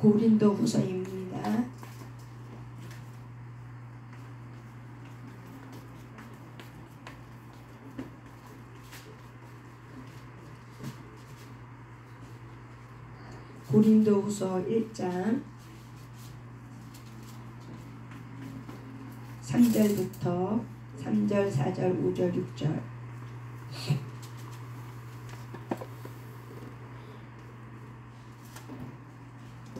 고린도후서입니다. 고린도후서 1장 3절부터 3절, 4절, 5절, 6절.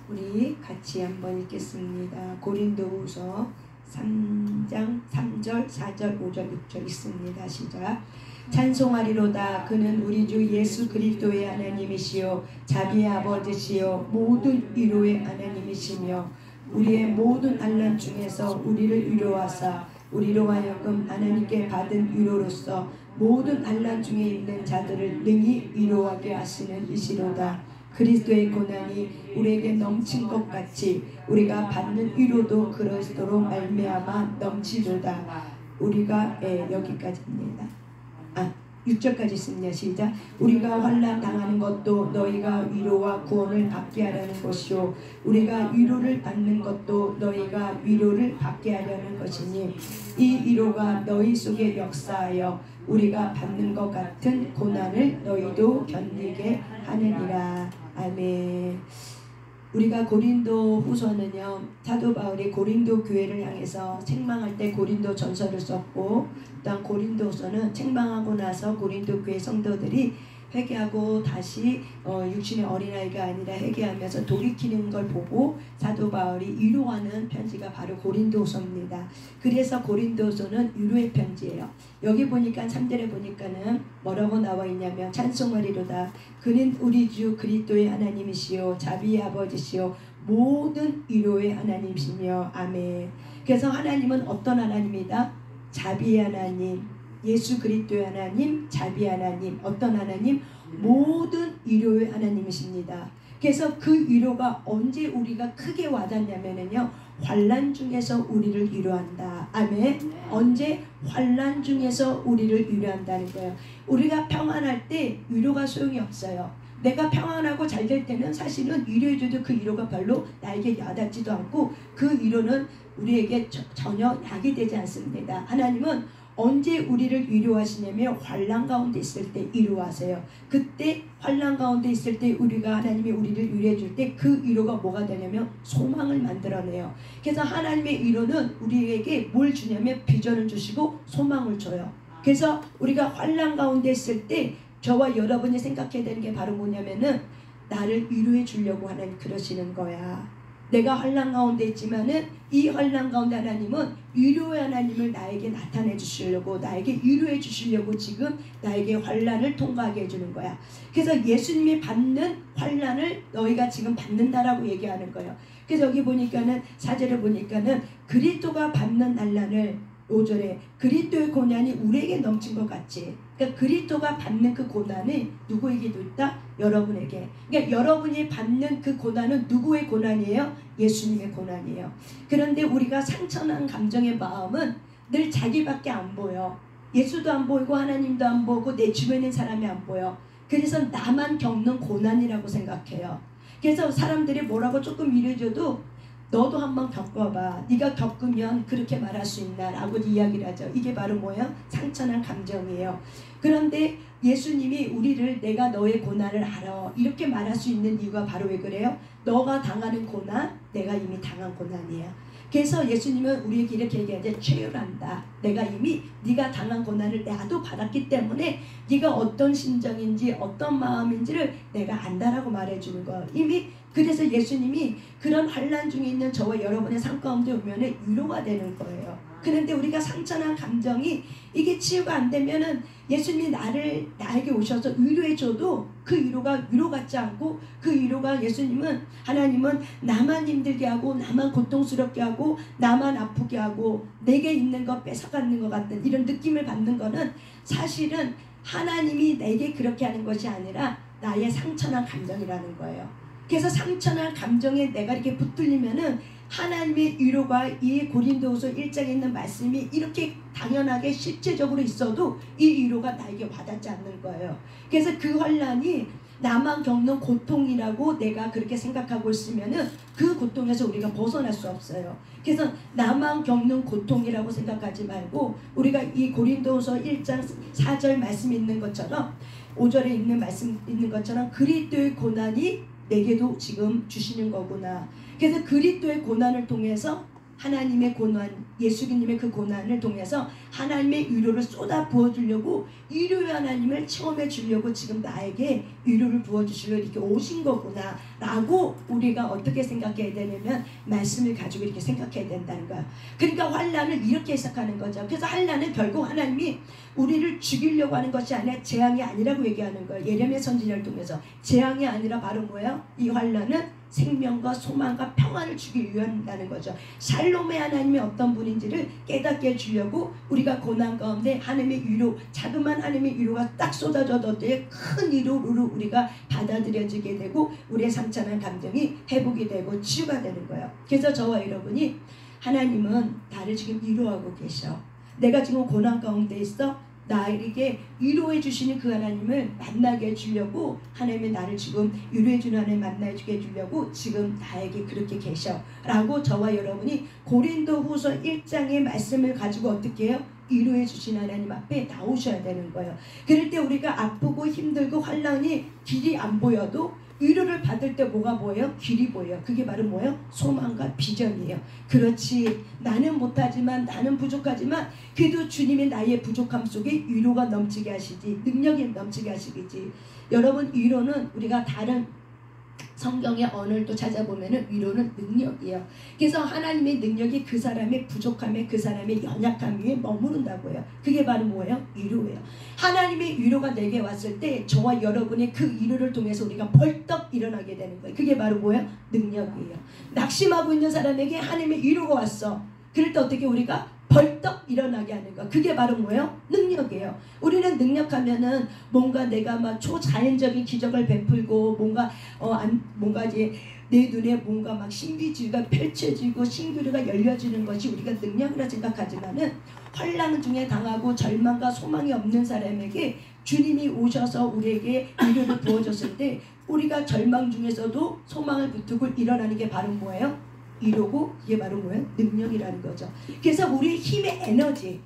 우리 같이 한번 읽겠습니다. 고린도후서 3장 3절, 4절, 5절, 6절 읽습니다. 시작. 찬송하리로다. 그는 우리 주 예수 그리스도의 하나님이시요 자비의 아버지시요 모든 위로의 하나님이시며 우리의 모든 환난 중에서 우리를 위로하사 우리로 하여금 하나님께 받은 위로로서 모든 환난 중에 있는 자들을 능히 위로하게 하시는 이시로다. 그리스도의 고난이 우리에게 넘친 것 같이 우리가 받는 위로도 그리스도로 말미암아 넘치도다. 우리가 여기까지입니다. 6절까지 있습니다. 시작. 우리가 환난 당하는 것도 너희가 위로와 구원을 받게 하려는 것이요 우리가 위로를 받는 것도 너희가 위로를 받게 하려는 것이니 이 위로가 너희 속에 역사하여 우리가 받는 것 같은 고난을 너희도 견디게 하느니라. 아멘. 우리가 고린도 후서는요, 사도 바울이 고린도 교회를 향해서 책망할 때 고린도 전서를 썼고, 또한 고린도 후서는 책망하고 나서 고린도 교회 성도들이 회개하고 다시 육신의 어린아이가 아니라 회개하면서 돌이키는 걸 보고 사도 바울이 위로하는 편지가 바로 고린도후서입니다. 그래서 고린도후서는 위로의 편지예요. 여기 보니까 3절에 보니까는 뭐라고 나와 있냐면 찬송하리로다. 그는 우리 주 그리스도의 하나님이시요 자비의 아버지시요 모든 위로의 하나님이시며 아멘. 그래서 하나님은 어떤 하나님이다? 자비의 하나님, 예수 그리스도의 하나님, 자비의 하나님, 어떤 하나님? 모든 위로의 하나님이십니다. 그래서 그 위로가 언제 우리가 크게 와닿냐면요, 환난 중에서 우리를 위로한다. 아멘. 언제? 환난 중에서 우리를 위로한다는 거예요. 우리가 평안할 때 위로가 소용이 없어요. 내가 평안하고 잘 될 때는 사실은 위로해줘도 그 위로가 별로 나에게 와닿지도 않고 그 위로는 우리에게 전혀 약이 되지 않습니다. 하나님은 언제 우리를 위로하시냐면 환난 가운데 있을 때 위로하세요. 그때 환난 가운데 있을 때 우리가 하나님이 우리를 위로해 줄 때 그 위로가 뭐가 되냐면 소망을 만들어내요. 그래서 하나님의 위로는 우리에게 뭘 주냐면 비전을 주시고 소망을 줘요. 그래서 우리가 환난 가운데 있을 때 저와 여러분이 생각해야 되는 게 바로 뭐냐면은 나를 위로해 주려고 하나님 그러시는 거야. 내가 환난 가운데 있지만은 이 환난 가운데 하나님은 위로의 하나님을 나에게 나타내 주시려고 나에게 위로해 주시려고 지금 나에게 환난을 통과하게 해주는 거야. 그래서 예수님이 받는 환난을 너희가 지금 받는다라고 얘기하는 거예요. 그래서 여기 보니까는 4절에 보니까는 그리스도가 받는 환난을 5절에 그리스도의 고난이 우리에게 넘친 것 같이, 그러니까 그리스도가 받는 그 고난이 누구에게도 있다? 여러분에게. 그러니까 여러분이 받는 그 고난은 누구의 고난이에요? 예수님의 고난이에요. 그런데 우리가 상처난 감정의 마음은 늘 자기밖에 안 보여. 예수도 안 보이고 하나님도 안 보고 내 주변에 있는 사람이 안 보여. 그래서 나만 겪는 고난이라고 생각해요. 그래서 사람들이 뭐라고 조금 위로해줘도 너도 한번 겪어봐. 네가 겪으면 그렇게 말할 수 있나? 라고 이야기를 하죠. 이게 바로 뭐예요? 상처난 감정이에요. 그런데 예수님이 우리를 내가 너의 고난을 알아 이렇게 말할 수 있는 이유가 바로 왜 그래요? 너가 당하는 고난, 내가 이미 당한 고난이에요. 그래서 예수님은 우리에게 이렇게 얘기하죠. 최유란다. 내가 이미 네가 당한 고난을 나도 받았기 때문에 네가 어떤 심정인지 어떤 마음인지를 내가 안다라고 말해주는 거예요. 이미 그래서 예수님이 그런 환난 중에 있는 저와 여러분의 삶 가운데 오면 위로가 되는 거예요. 그런데 우리가 상처난 감정이 이게 치유가 안 되면은 예수님이 나에게 오셔서 위로해줘도 그 위로가 위로 같지 않고 그 위로가 예수님은 하나님은 나만 힘들게 하고 나만 고통스럽게 하고 나만 아프게 하고 내게 있는 거 뺏어가는 것 같은 이런 느낌을 받는 거는 사실은 하나님이 내게 그렇게 하는 것이 아니라 나의 상처난 감정이라는 거예요. 그래서 상처난 감정에 내가 이렇게 붙들리면은 하나님의 위로가 이 고린도후서 1장에 있는 말씀이 이렇게 당연하게 실제적으로 있어도 이 위로가 나에게 와닿지 않는 거예요. 그래서 그 환난이 나만 겪는 고통이라고 내가 그렇게 생각하고 있으면은 그 고통에서 우리가 벗어날 수 없어요. 그래서 나만 겪는 고통이라고 생각하지 말고 우리가 이 고린도후서 1장 4절 말씀 있는 것처럼 5절에 있는 말씀 있는 것처럼 그리스도의 고난이 내게도 지금 주시는 거구나. 그래서 그리스도의 고난을 통해서 하나님의 고난, 예수님의 그 고난을 통해서 하나님의 위로를 쏟아 부어주려고 위로의 하나님을 체험해 주려고 지금 나에게 위로를 부어주시려고 이렇게 오신 거구나 라고 우리가 어떻게 생각해야 되냐면 말씀을 가지고 이렇게 생각해야 된다는 거야. 그러니까 환난을 이렇게 해석하는 거죠. 그래서 환난은 결국 하나님이 우리를 죽이려고 하는 것이 아니라 재앙이 아니라고 얘기하는 거예요. 예레미야 선지자를 통해서 재앙이 아니라 바로 뭐예요? 이 환난은 생명과 소망과 평안을 주기 위한다는 거죠. 샬롬의 하나님이 어떤 분인지를 깨닫게 해주려고 우리가 고난 가운데 하나님의 위로, 자그마한 하나님의 위로가 딱 쏟아져도 큰 위로로 우리가 받아들여지게 되고 우리의 상처난 감정이 회복이 되고 치유가 되는 거예요. 그래서 저와 여러분이 하나님은 나를 지금 위로하고 계셔. 내가 지금 고난 가운데 있어. 나에게 위로해 주시는 그 하나님을 만나게 해주려고 하나님이 나를 지금 위로해 주는 하나님 만나게 해주려고 지금 나에게 그렇게 계셔 라고 저와 여러분이 고린도후서 1장의 말씀을 가지고 어떻게 해요? 위로해 주신 하나님 앞에 나오셔야 되는 거예요. 그럴 때 우리가 아프고 힘들고 환난이 길이 안 보여도 위로를 받을 때 뭐가 보여요? 길이 보여요. 그게 바로 뭐예요? 소망과 비전이에요. 그렇지, 나는 못하지만, 나는 부족하지만 그래도 주님이 나의 부족함 속에 위로가 넘치게 하시지, 능력이 넘치게 하시겠지. 여러분, 위로는 우리가 다른 성경의 언어를 또 찾아보면은 위로는 능력이에요. 그래서 하나님의 능력이 그 사람의 부족함에, 그 사람의 연약함 위에 머무른다고 해요. 그게 바로 뭐예요? 위로예요. 하나님의 위로가 내게 왔을 때 저와 여러분의 그 위로를 통해서 우리가 벌떡 일어나게 되는 거예요. 그게 바로 뭐예요? 능력이에요. 낙심하고 있는 사람에게 하나님의 위로가 왔어. 그럴 때 어떻게 우리가 벌떡 일어나게 하는 거. 그게 바로 뭐예요? 능력이에요. 우리는 능력하면은 뭔가 내가 막 초자연적인 기적을 베풀고 뭔가 이제 내 눈에 뭔가 막 신비주의가 펼쳐지고 신기루가 열려지는 것이 우리가 능력이라 생각하지만은 환난 중에 당하고 절망과 소망이 없는 사람에게 주님이 오셔서 우리에게 위로를 부어줬을 때 우리가 절망 중에서도 소망을 붙들고 일어나는 게 바로 뭐예요? 이러고 그게 바로 뭐예요? 능력이라는 거죠. 그래서 우리의 힘의 에너지,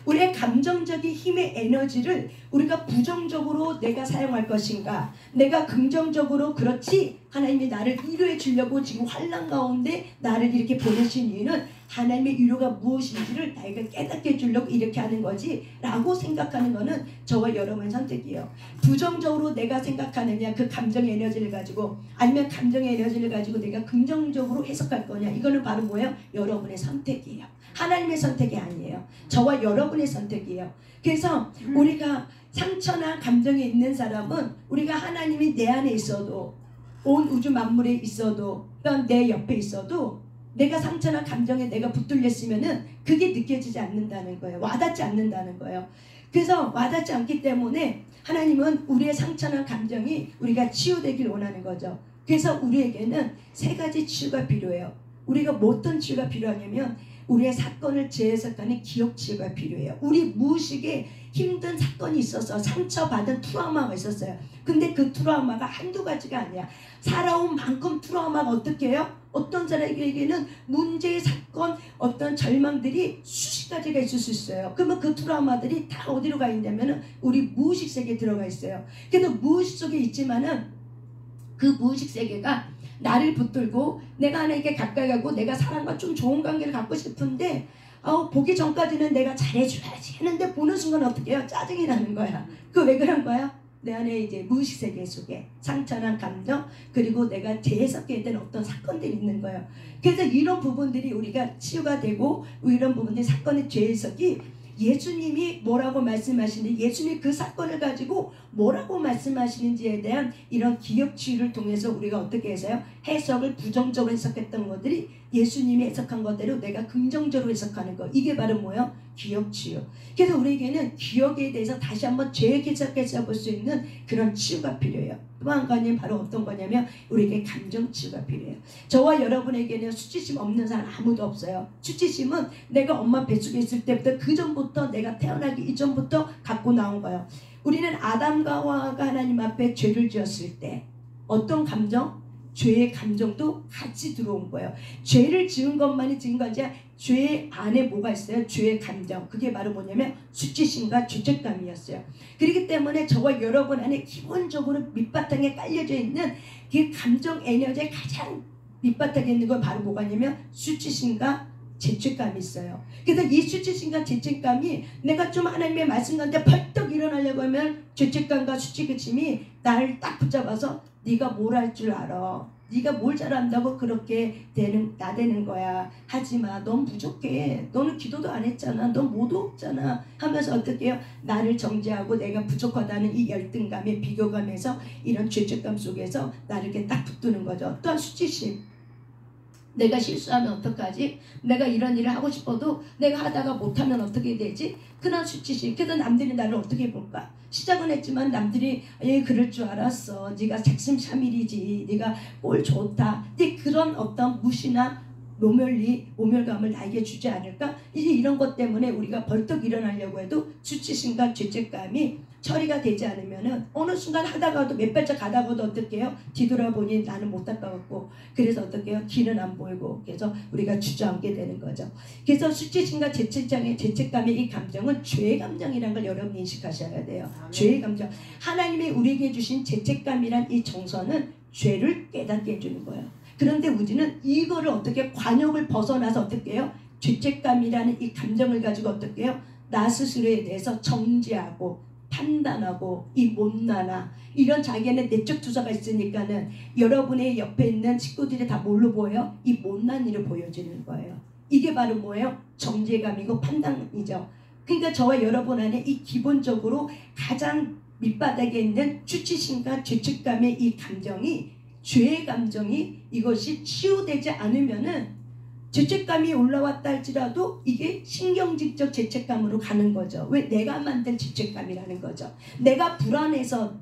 우리의 감정적인 힘의 에너지를 우리가 부정적으로 내가 사용할 것인가, 내가 긍정적으로 그렇지 하나님이 나를 위로해 주려고 지금 환난 가운데 나를 이렇게 보내신 이유는 하나님의 위로가 무엇인지를 나에게 깨닫게 해주려고 이렇게 하는 거지 라고 생각하는 거는 저와 여러분의 선택이에요. 부정적으로 내가 생각하느냐, 그 감정의 에너지를 가지고, 아니면 감정의 에너지를 가지고 내가 긍정적으로 해석할 거냐, 이거는 바로 뭐예요? 여러분의 선택이에요. 하나님의 선택이 아니에요. 저와 여러분의 선택이에요. 그래서 우리가 상처나 감정에 있는 사람은 우리가 하나님이 내 안에 있어도, 온 우주 만물에 있어도, 또한 내 옆에 있어도 내가 상처나 감정에 내가 붙들렸으면은 그게 느껴지지 않는다는 거예요. 와닿지 않는다는 거예요. 그래서 와닿지 않기 때문에 하나님은 우리의 상처나 감정이 우리가 치유되길 원하는 거죠. 그래서 우리에게는 세 가지 치유가 필요해요. 우리가 어떤 치유가 필요하냐면 우리의 사건을 재해석하는 기억 치유가 필요해요. 우리 무의식에 힘든 사건이 있어서 상처받은 트라우마가 있었어요. 근데 그 트라우마가 한두 가지가 아니야. 살아온 만큼 트라우마가 어떻게 해요? 어떤 사람에게는 문제의 사건, 어떤 절망들이 수십 가지가 있을 수 있어요. 그러면 그 트라우마들이 다 어디로 가 있냐면은 우리 무의식 세계에 들어가 있어요. 그래서 무의식 속에 있지만은 그 무의식 세계가 나를 붙들고 내가 하나님께 가까이 가고 내가 사람과 좀 좋은 관계를 갖고 싶은데 보기 전까지는 내가 잘해줘야지 했는데 보는 순간 어떻게 해요? 짜증이 나는 거야. 그 왜 그런 거야? 내 안에 이제 무의식 세계 속에 상처나 감정, 그리고 내가 재해석해야 되는 어떤 사건들이 있는 거예요. 그래서 이런 부분들이 우리가 치유가 되고 이런 부분들이 사건의 재해석이 예수님이 뭐라고 말씀하시는지, 예수님이 그 사건을 가지고 뭐라고 말씀하시는지에 대한 이런 기억 치유를 통해서 우리가 어떻게 해서요? 해석을 부정적으로 해석했던 것들이 예수님이 해석한 것대로 내가 긍정적으로 해석하는 거. 이게 바로 뭐예요? 기억 치유. 그래서 우리에게는 기억에 대해서 다시 한번 재해석해서 볼 수 있는 그런 치유가 필요해요. 또 한 가지는 바로 어떤 거냐면 우리에게 감정 치유가 필요해요. 저와 여러분에게는 수치심 없는 사람 아무도 없어요. 수치심은 내가 엄마 뱃속에 있을 때부터, 그 전부터, 내가 태어나기 이전부터 갖고 나온 거예요. 우리는 아담과 하와가 하나님 앞에 죄를 지었을 때 어떤 감정? 죄의 감정도 같이 들어온 거예요. 죄를 지은 것만이 지은 것이 아니라 죄 안에 뭐가 있어요? 죄의 감정. 그게 바로 뭐냐면 수치심과 죄책감이었어요. 그렇기 때문에 저와 여러분 안에 기본적으로 밑바탕에 깔려져 있는 그 감정 에너지의 가장 밑바탕에 있는 건 바로 뭐가 있냐면 수치심과 죄책감이 있어요. 그래서 이 수치심과 죄책감이 내가 좀 하나님의 말씀 가운데 벌떡 일어나려고 하면 죄책감과 수치심이 나를 딱 붙잡아서 네가 뭘 할 줄 알아. 네가 뭘 잘한다고 그렇게 나대는 거야. 하지마. 넌 부족해. 너는 기도도 안 했잖아. 넌 뭐도 없잖아. 하면서 어떻게 해요? 나를 정죄하고 내가 부족하다는 이 열등감에 비교감에서 이런 죄책감 속에서 나를 이렇게 딱 붙드는 거죠. 또한 수치심. 내가 실수하면 어떡하지? 내가 이런 일을 하고 싶어도 내가 하다가 못하면 어떻게 되지? 그런 수치심. 그래서 남들이 나를 어떻게 볼까? 시작은 했지만 남들이 그럴 줄 알았어. 네가 작심삼일이지. 네가 꼴 좋다. 근데 그런 어떤 무시나 모멸감을 나에게 주지 않을까? 이제 이런 것 때문에 우리가 벌떡 일어나려고 해도 수치심과 죄책감이 처리가 되지 않으면은 어느 순간 하다가도 몇 발짝 가다가도 어떻게 해요? 뒤돌아보니 나는 못 닦아갖고 그래서 어떻게 해요? 길은 안 보이고 그래서 우리가 주저앉게 되는 거죠. 그래서 수치심과 죄책감의 이 감정은 죄의 감정이라는 걸 여러분이 인식하셔야 돼요. 죄의 감정. 하나님이 우리에게 주신 죄책감이란 이 정서는 죄를 깨닫게 해주는 거예요. 그런데 우리는 이거를 어떻게 관역을 벗어나서 어떻게 해요? 죄책감이라는 이 감정을 가지고 어떻게 해요? 나 스스로에 대해서 정죄하고 판단하고 이 못나나 이런 자기는 내적 투사가 있으니까는 여러분의 옆에 있는 친구들이 다 뭘로 보여요? 이 못난 일을 보여주는 거예요. 이게 바로 뭐예요? 정죄감이고 판단이죠. 그러니까 저와 여러분 안에 이 기본적으로 가장 밑바닥에 있는 수치심과 죄책감의 이 감정이 죄의 감정이 이것이 치유되지 않으면은 죄책감이 올라왔다 할지라도 이게 신경질적 죄책감으로 가는 거죠. 왜? 내가 만든 죄책감이라는 거죠. 내가 불안해서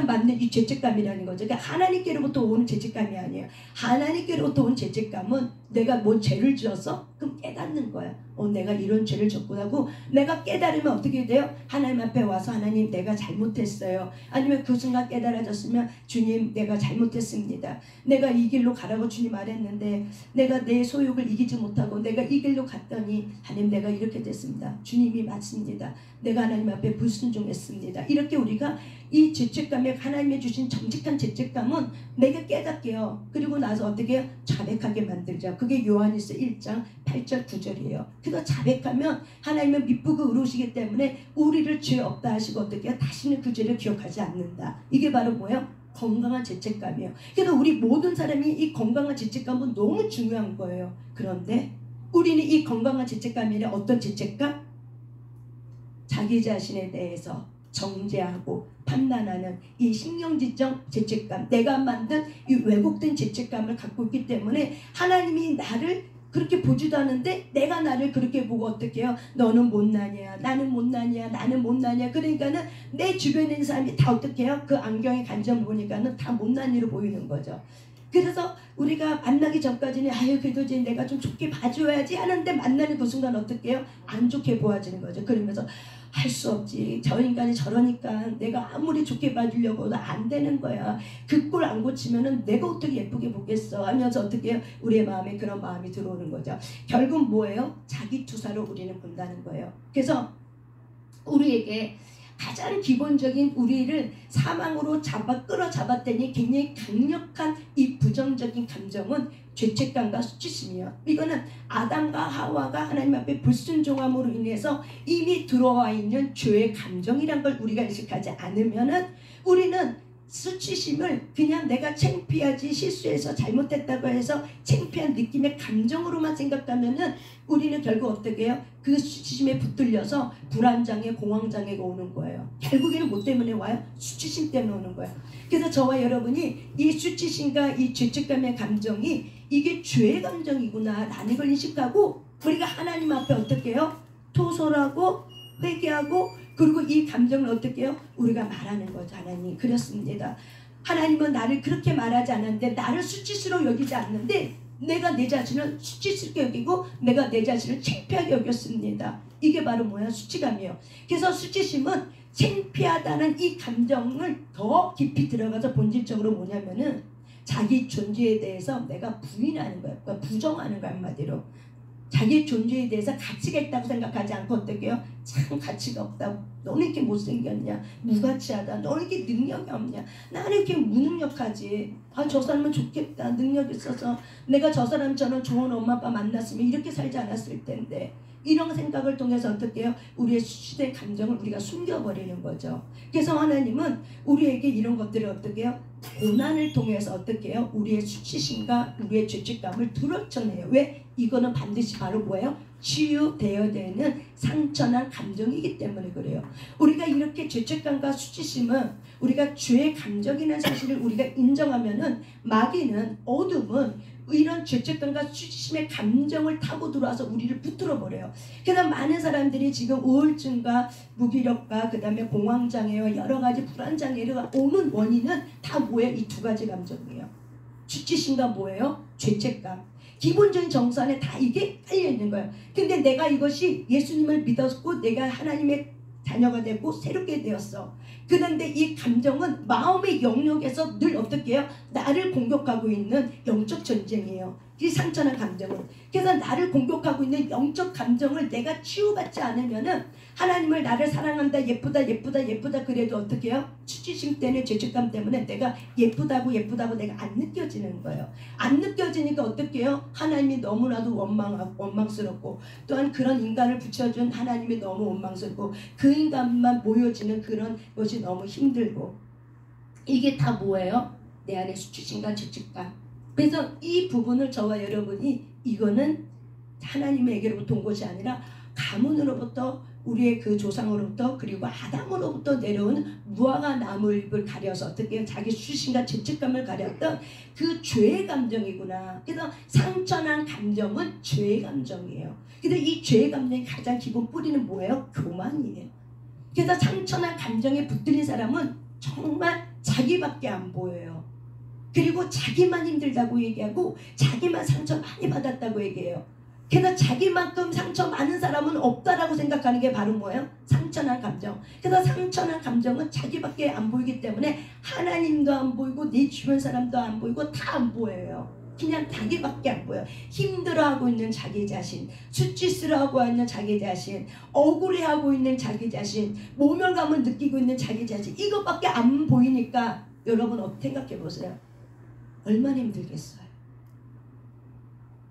만든 이 죄책감이라는 거죠. 그러니까 하나님께로부터 오는 죄책감이 아니에요. 하나님께로부터 온 죄책감은 내가 뭐 죄를 지었어? 그럼 깨닫는 거야. 내가 이런 죄를 졌구나 하고 내가 깨달으면 어떻게 돼요? 하나님 앞에 와서 하나님 내가 잘못했어요. 아니면 그 순간 깨달아졌으면 주님 내가 잘못했습니다. 내가 이 길로 가라고 주님 말했는데 내가 내 소욕을 이기지 못하고 내가 이 길로 갔더니 하나님 내가 이렇게 됐습니다. 주님이 맞습니다. 내가 하나님 앞에 불순종했습니다. 이렇게 우리가 이 죄책감에 하나님이 주신 정직한 죄책감은 내가 깨닫게요. 그리고 나서 어떻게 해요? 자백하게 만들자. 그게 요한일서 1장 8절 9절이에요. 그래서 자백하면 하나님은 미쁘고 의로우시기 때문에 우리를 죄 없다 하시고 어떻게 해요? 다시는 그 죄를 기억하지 않는다. 이게 바로 뭐예요? 건강한 죄책감이에요. 그래서 우리 모든 사람이 이 건강한 죄책감은 너무 중요한 거예요. 그런데 우리는 이 건강한 죄책감이 아니라 어떤 죄책감? 자기 자신에 대해서 정죄하고 판단하는 이 신경질적 죄책감, 내가 만든 이 왜곡된 죄책감을 갖고 있기 때문에 하나님이 나를 그렇게 보지도 않는데 내가 나를 그렇게 보고 어떻게 해요? 너는 못나냐, 나는 못나냐, 나는 못나냐. 그러니까는 내 주변에 있는 사람이 다 어떻게 해요? 그 안경의 관점을 보니까는 다 못난 일로 보이는 거죠. 그래서 우리가 만나기 전까지는 그래도 이제 내가 좀 좋게 봐줘야지 하는데 만나는 그 순간 어떻게 해요? 안 좋게 보아지는 거죠. 그러면서 할 수 없지. 저 인간이 저러니까 내가 아무리 좋게 봐주려고 해도 안 되는 거야. 그 꼴 안 고치면은 내가 어떻게 예쁘게 보겠어 하면서 어떻게 해요? 우리의 마음에 그런 마음이 들어오는 거죠. 결국 뭐예요? 자기 투사로 우리는 본다는 거예요. 그래서 우리에게 가장 기본적인 우리를 사망으로 끌어잡았더니 굉장히 강력한 이 부정적인 감정은 죄책감과 수치심이에요. 이거는 아담과 하와가 하나님 앞에 불순종함으로 인해서 이미 들어와 있는 죄의 감정이란 걸 우리가 인식하지 않으면은 우리는 수치심을 그냥 내가 창피하지 실수해서 잘못했다고 해서 창피한 느낌의 감정으로만 생각하면은 우리는 결국 어떻게 해요? 그 수치심에 붙들려서 불안장애, 공황장애가 오는 거예요. 결국에는 뭐 때문에 와요? 수치심 때문에 오는 거예요. 그래서 저와 여러분이 이 수치심과 이 죄책감의 감정이 이게 죄의 감정이구나 라는 걸 인식하고 우리가 하나님 앞에 어떻게 해요? 토설하고 회개하고 그리고 이 감정을 어떻게 해요? 우리가 말하는 거죠. 하나님 그렇습니다. 하나님은 나를 그렇게 말하지 않았는데 나를 수치스러워 여기지 않는데 내가 내 자신을 수치스럽게 여기고 내가 내 자신을 창피하게 여겼습니다. 이게 바로 뭐야? 수치감이에요. 그래서 수치심은 창피하다는 이 감정을 더 깊이 들어가서 본질적으로 뭐냐면은 자기 존재에 대해서 내가 부인하는 거예요. 그러니까 부정하는 거 한마디로. 자기 존재에 대해서 가치가 있다고 생각하지 않고 어떻게 해요? 참 가치가 없다. 너는 이렇게 못생겼냐? 무가치하다. 너는 이렇게 능력이 없냐? 나는 이렇게 무능력하지. 아, 저 사람은 좋겠다. 능력 있어서 내가 저 사람처럼 좋은 엄마 아빠 만났으면 이렇게 살지 않았을 텐데. 이런 생각을 통해서 어떻게 해요? 우리의 수치된 감정을 우리가 숨겨버리는 거죠. 그래서 하나님은 우리에게 이런 것들을 어떻게 해요? 고난을 통해서 어떻게 해요? 우리의 수치심과 우리의 죄책감을 드러쳐내요. 왜? 이거는 반드시 바로 뭐예요? 치유되어야 되는 상처난 감정이기 때문에 그래요. 우리가 이렇게 죄책감과 수치심은 우리가 죄의 감정이라는 사실을 우리가 인정하면은 마귀는 어둠은 이런 죄책감과 수치심의 감정을 타고 들어와서 우리를 붙들어 버려요. 그래서 많은 사람들이 지금 우울증과 무기력과 그 다음에 공황장애와 여러 가지 불안장애가 오는 원인은 다 뭐예요? 이 두 가지 감정이에요. 수치심과 뭐예요? 죄책감. 기본적인 정서 안에 다 이게 깔려 있는 거예요. 근데 내가 이것이 예수님을 믿었고 내가 하나님의 자녀가 되고 새롭게 되었어. 그런데 이 감정은 마음의 영역에서 늘 어떻게 해요? 나를 공격하고 있는 영적 전쟁이에요. 이 상처난 감정은. 그래서 나를 공격하고 있는 영적 감정을 내가 치유받지 않으면은 하나님을 나를 사랑한다, 예쁘다, 예쁘다, 예쁘다 그래도 어떻게 해요? 수치심 때문에 죄책감 때문에 내가 예쁘다고 내가 안 느껴지는 거예요. 안 느껴지니까 어떻게 해요? 하나님이 너무나도 원망스럽고 또한 그런 인간을 붙여준 하나님이 너무 원망스럽고 그 인간만 모여지는 그런 것이 너무 힘들고 이게 다 뭐예요? 내 안에 수치심과 죄책감. 그래서 이 부분을 저와 여러분이 이거는 하나님에게로부터 온 것이 아니라 가문으로부터 우리의 그 조상으로부터 그리고 아담으로부터 내려온 무화과 나무잎을 가려서 어떻게 자기 수치심과 죄책감을 가렸던 그 죄의 감정이구나. 그래서 상처난 감정은 죄의 감정이에요. 근데 이 죄의 감정의 가장 기본 뿌리는 뭐예요? 교만이에요. 그래서 상처난 감정에 붙들린 사람은 정말 자기밖에 안 보여요. 그리고 자기만 힘들다고 얘기하고 자기만 상처 많이 받았다고 얘기해요. 그래서 자기만큼 상처 많은 사람은 없다라고 생각하는 게 바로 뭐예요? 상처난 감정. 그래서 상처난 감정은 자기밖에 안 보이기 때문에 하나님도 안 보이고 내 주변 사람도 안 보이고 다 안 보여요. 그냥 자기밖에 안 보여. 힘들어하고 있는 자기 자신, 수치스러워하고 있는 자기 자신, 억울해하고 있는 자기 자신, 모멸감을 느끼고 있는 자기 자신, 이것밖에 안 보이니까 여러분 어떻게 생각해 보세요? 얼마나 힘들겠어요.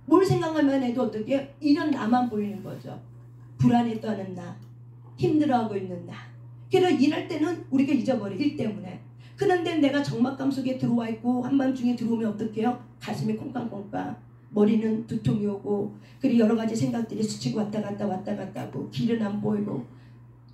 뭘 생각하면 해도 어떻게 이런 나만 보이는 거죠. 불안에 떠는 나, 힘들어하고 있는 나. 그래서 일할 때는 우리가 잊어버려. 일 때문에. 그런데 내가 적막감 속에 들어와 있고 한밤중에 들어오면 어떻게 해요? 가슴이 콩깍콩깍, 머리는 두통이 오고 그리고 여러 가지 생각들이 스치고 왔다 갔다 하고 길은 안 보이고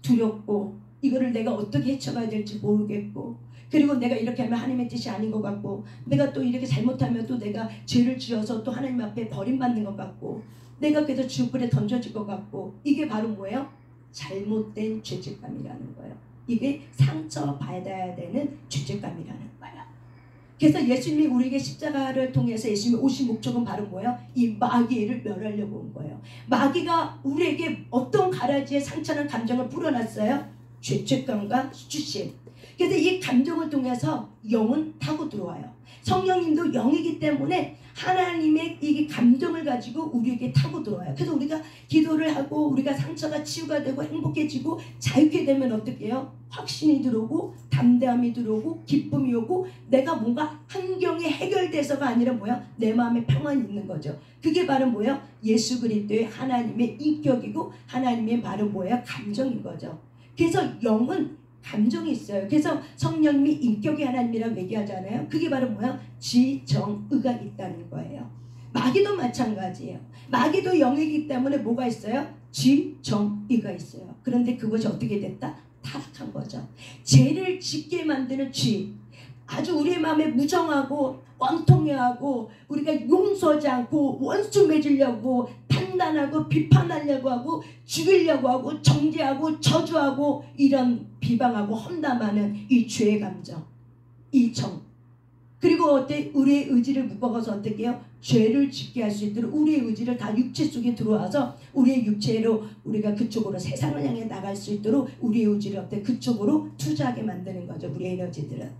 두렵고 이거를 내가 어떻게 헤쳐가야 될지 모르겠고 그리고 내가 이렇게 하면 하나님의 뜻이 아닌 것 같고 내가 또 이렇게 잘못하면 또 내가 죄를 지어서 또 하나님 앞에 버림받는 것 같고 내가 그래서 지옥불에 던져질 것 같고 이게 바로 뭐예요? 잘못된 죄책감이라는 거예요. 이게 상처받아야 되는 죄책감이라는 거예요. 그래서 예수님이 우리에게 십자가를 통해서 예수님이 오신 목적은 바로 뭐예요? 이 마귀를 멸하려고 온 거예요. 마귀가 우리에게 어떤 가라지의 상처난 감정을 뿌려놨어요? 죄책감과 수치심. 그래서 이 감정을 통해서 영은 타고 들어와요. 성령님도 영이기 때문에 하나님의 이 감정을 가지고 우리에게 타고 들어와요. 그래서 우리가 기도를 하고 우리가 상처가 치유가 되고 행복해지고 자유케 되면 어떻게 해요? 확신이 들어오고 담대함이 들어오고 기쁨이 오고 내가 뭔가 환경이 해결돼서가 아니라 뭐야? 내 마음에 평안이 있는 거죠. 그게 바로 뭐예요? 예수 그리스도의 하나님의 인격이고 하나님의 바로 뭐예요? 감정인 거죠. 그래서 영은 감정이 있어요. 그래서 성령님이 인격의 하나님이라고 얘기하잖아요. 그게 바로 뭐야? 지정의가 있다는 거예요. 마귀도 마찬가지예요. 마귀도 영이기 때문에 뭐가 있어요? 지정의가 있어요. 그런데 그것이 어떻게 됐다? 타락한 거죠. 죄를 짓게 만드는 죄. 아주 우리의 마음에 무정하고 원통해하고 우리가 용서하지 않고 원수 맺으려고 판단하고 비판하려고 하고 죽이려고 하고 정죄하고 저주하고 이런 비방하고 험담하는 이 죄의 감정, 이 정. 그리고 어때? 우리의 의지를 묶어서 어떻게 해요? 죄를 짓게 할 수 있도록 우리의 의지를 다 육체 속에 들어와서 우리의 육체로 우리가 그쪽으로 세상을 향해 나갈 수 있도록 우리의 의지를 어때? 그쪽으로 투자하게 만드는 거죠. 우리의 에너지들은.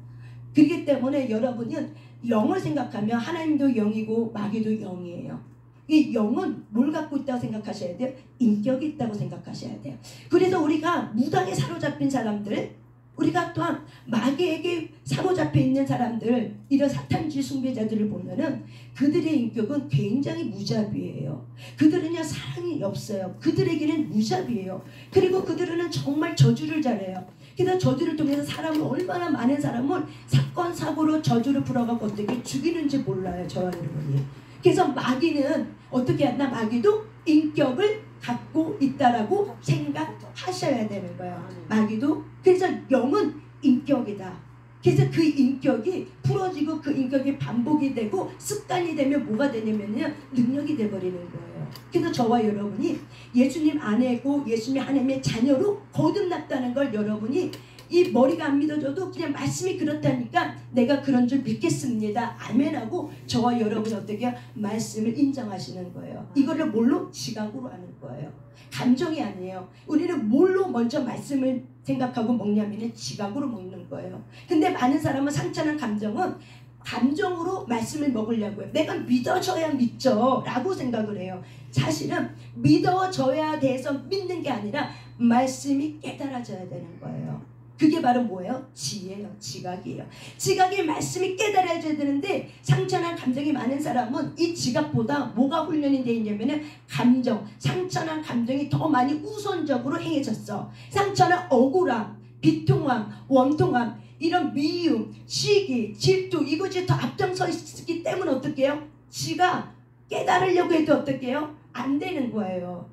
그렇기 때문에 여러분은 영을 생각하면 하나님도 영이고 마귀도 영이에요. 이 영은 뭘 갖고 있다고 생각하셔야 돼요? 인격이 있다고 생각하셔야 돼요. 그래서 우리가 무당에 사로잡힌 사람들, 우리가 또한 마귀에게 사로잡혀 있는 사람들, 이런 사탄주의 숭배자들을 보면은 그들의 인격은 굉장히 무자비해요. 그들은요 사랑이 없어요. 그들에게는 무자비해요. 그리고 그들은 정말 저주를 잘해요. 그래서 저주를 통해서 사람을 얼마나 많은 사람을 사건 사고로 저주를 풀어가고 어떻게 죽이는지 몰라요. 저와 여러분이. 그래서 마귀는 어떻게 한다? 마귀도 인격을 갖고 있다라고 생각하셔야 되는 거예요. 마귀도. 그래서 영은 인격이다. 그래서 그 인격이 풀어지고 그 인격이 반복이 되고 습관이 되면 뭐가 되냐면요, 능력이 돼버리는 거예요. 그래서 저와 여러분이 예수님 안에고 예수님 하나님의 자녀로 거듭났다는 걸 여러분이 이 머리가 안 믿어져도 그냥 말씀이 그렇다니까 내가 그런 줄 믿겠습니다. 아멘하고 저와 여러분이 어떻게 말씀을 인정하시는 거예요. 이거를 뭘로? 지각으로 하는 거예요. 감정이 아니에요. 우리는 뭘로 먼저 말씀을 생각하고 먹냐면 지각으로 먹는 거예요. 근데 많은 사람은 상처난 감정은 감정으로 말씀을 먹으려고 해요. 내가 믿어져야 믿죠 라고 생각을 해요. 사실은 믿어져야 돼서 믿는 게 아니라 말씀이 깨달아져야 되는 거예요. 그게 바로 뭐예요? 지혜예요. 지각이에요. 지각이 말씀이 깨달아져야 되는데 상처난 감정이 많은 사람은 이 지각보다 뭐가 훈련이 되어 있냐면 감정, 상처난 감정이 더 많이 우선적으로 행해졌어. 상처난 억울함, 비통함, 원통함, 이런 미움, 시기, 질투, 이것이 더 앞장서 있기 때문에 어떻게 해요? 지가 깨달으려고 해도 어떻게 해요? 안 되는 거예요.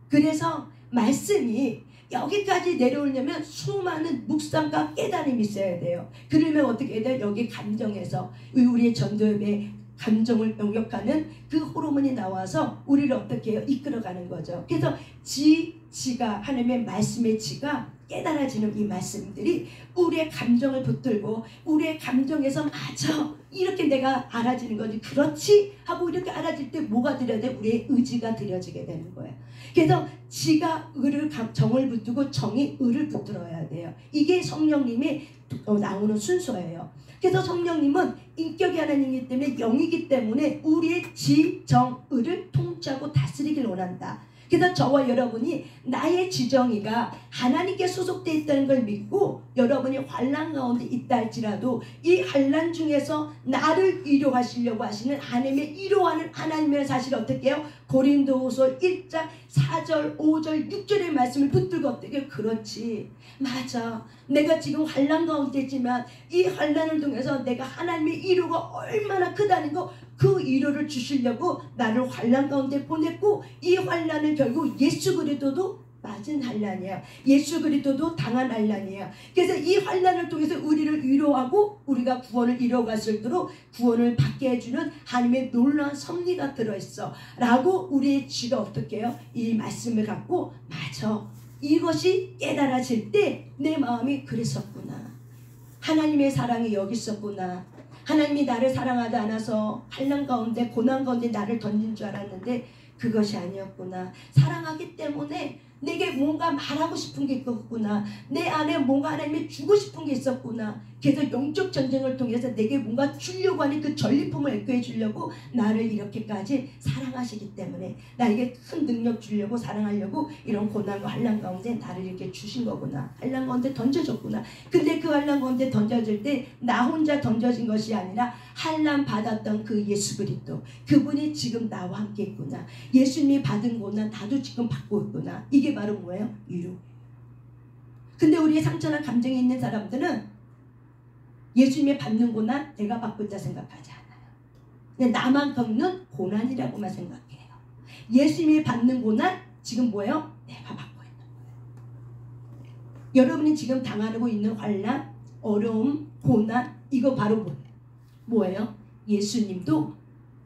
그래서 말씀이 여기까지 내려오려면 수많은 묵상과 깨달음이 있어야 돼요. 그러면 어떻게 해야 돼요? 여기 감정에서 우리의 전도엽의 감정을 영역하는 그 호르몬이 나와서 우리를 어떻게 해요? 이끌어가는 거죠. 그래서 지가 하나님의 말씀의 지가 깨달아지는 이 말씀들이 우리의 감정을 붙들고 우리의 감정에서 맞아 이렇게 내가 알아지는 거지 그렇지 하고 이렇게 알아질 때 뭐가 들여야 돼? 우리의 의지가 들여지게 되는 거예요. 그래서 지가 의를 정을 붙들고 정이 의를 붙들어야 돼요. 이게 성령님이 나오는 순서예요. 그래서 성령님은 인격이 하나님이기 때문에 영이기 때문에 우리의 지, 정, 의를 통치하고 다스리길 원한다. 그래서 저와 여러분이 나의 지정의가 하나님께 소속되어 있다는 걸 믿고 여러분이 환난 가운데 있다 할지라도 이 환난 중에서 나를 위로하시려고 하시는 하나님의 위로하는 하나님의 사실을 어떻게 해요? 고린도후서 1장 4절 5절 6절의 말씀을 붙들고 어떻게 해요? 그렇지 맞아 내가 지금 환난 가운데 있지만 이 환난을 통해서 내가 하나님의 위로가 얼마나 크다는 거 그 위로를 주시려고 나를 환난 가운데 보냈고 이 환난은 결국 예수 그리스도도 맞은 환난이야. 예수 그리스도도 당한 환난이야. 그래서 이 환난을 통해서 우리를 위로하고 우리가 구원을 이뤄갈 수 있도록 구원을 받게 해주는 하나님의 놀라운 섭리가 들어있어 라고 우리의 지가 어떻게 해요? 이 말씀을 갖고 맞아 이것이 깨달아질 때 내 마음이 그랬었구나. 하나님의 사랑이 여기 있었구나. 하나님이 나를 사랑하지 않아서 환난 가운데 고난 가운데 나를 던진 줄 알았는데 그것이 아니었구나. 사랑하기 때문에 내게 뭔가 말하고 싶은 게 있었구나. 내 안에 뭔가 하나님이 주고 싶은 게 있었구나. 그래서 영적 전쟁을 통해서 내게 뭔가 주려고 하는 그 전리품을 액교해 주려고 나를 이렇게까지 사랑하시기 때문에 나에게 큰 능력 주려고 사랑하려고 이런 고난과 환난 가운데 나를 이렇게 주신 거구나. 환난 가운데 던져줬구나. 근데 그 환난 가운데 던져질 때 나 혼자 던져진 것이 아니라 환난 받았던 그 예수 그리스도 그분이 지금 나와 함께 있구나. 예수님이 받은 고난 나도 지금 받고 있구나. 이게 바로 뭐예요? 위로. 근데 우리의 상처나 감정이 있는 사람들은 예수님이 받는 고난 내가 받고 있다 생각하지 않아요. 그냥 나만 겪는 고난이라고만 생각해요. 예수님이 받는 고난 지금 뭐예요? 내가 받고 있는 거예요. 여러분이 지금 당하고 있는 환난, 어려움, 고난 이거 바로 뭐예요? 예수님도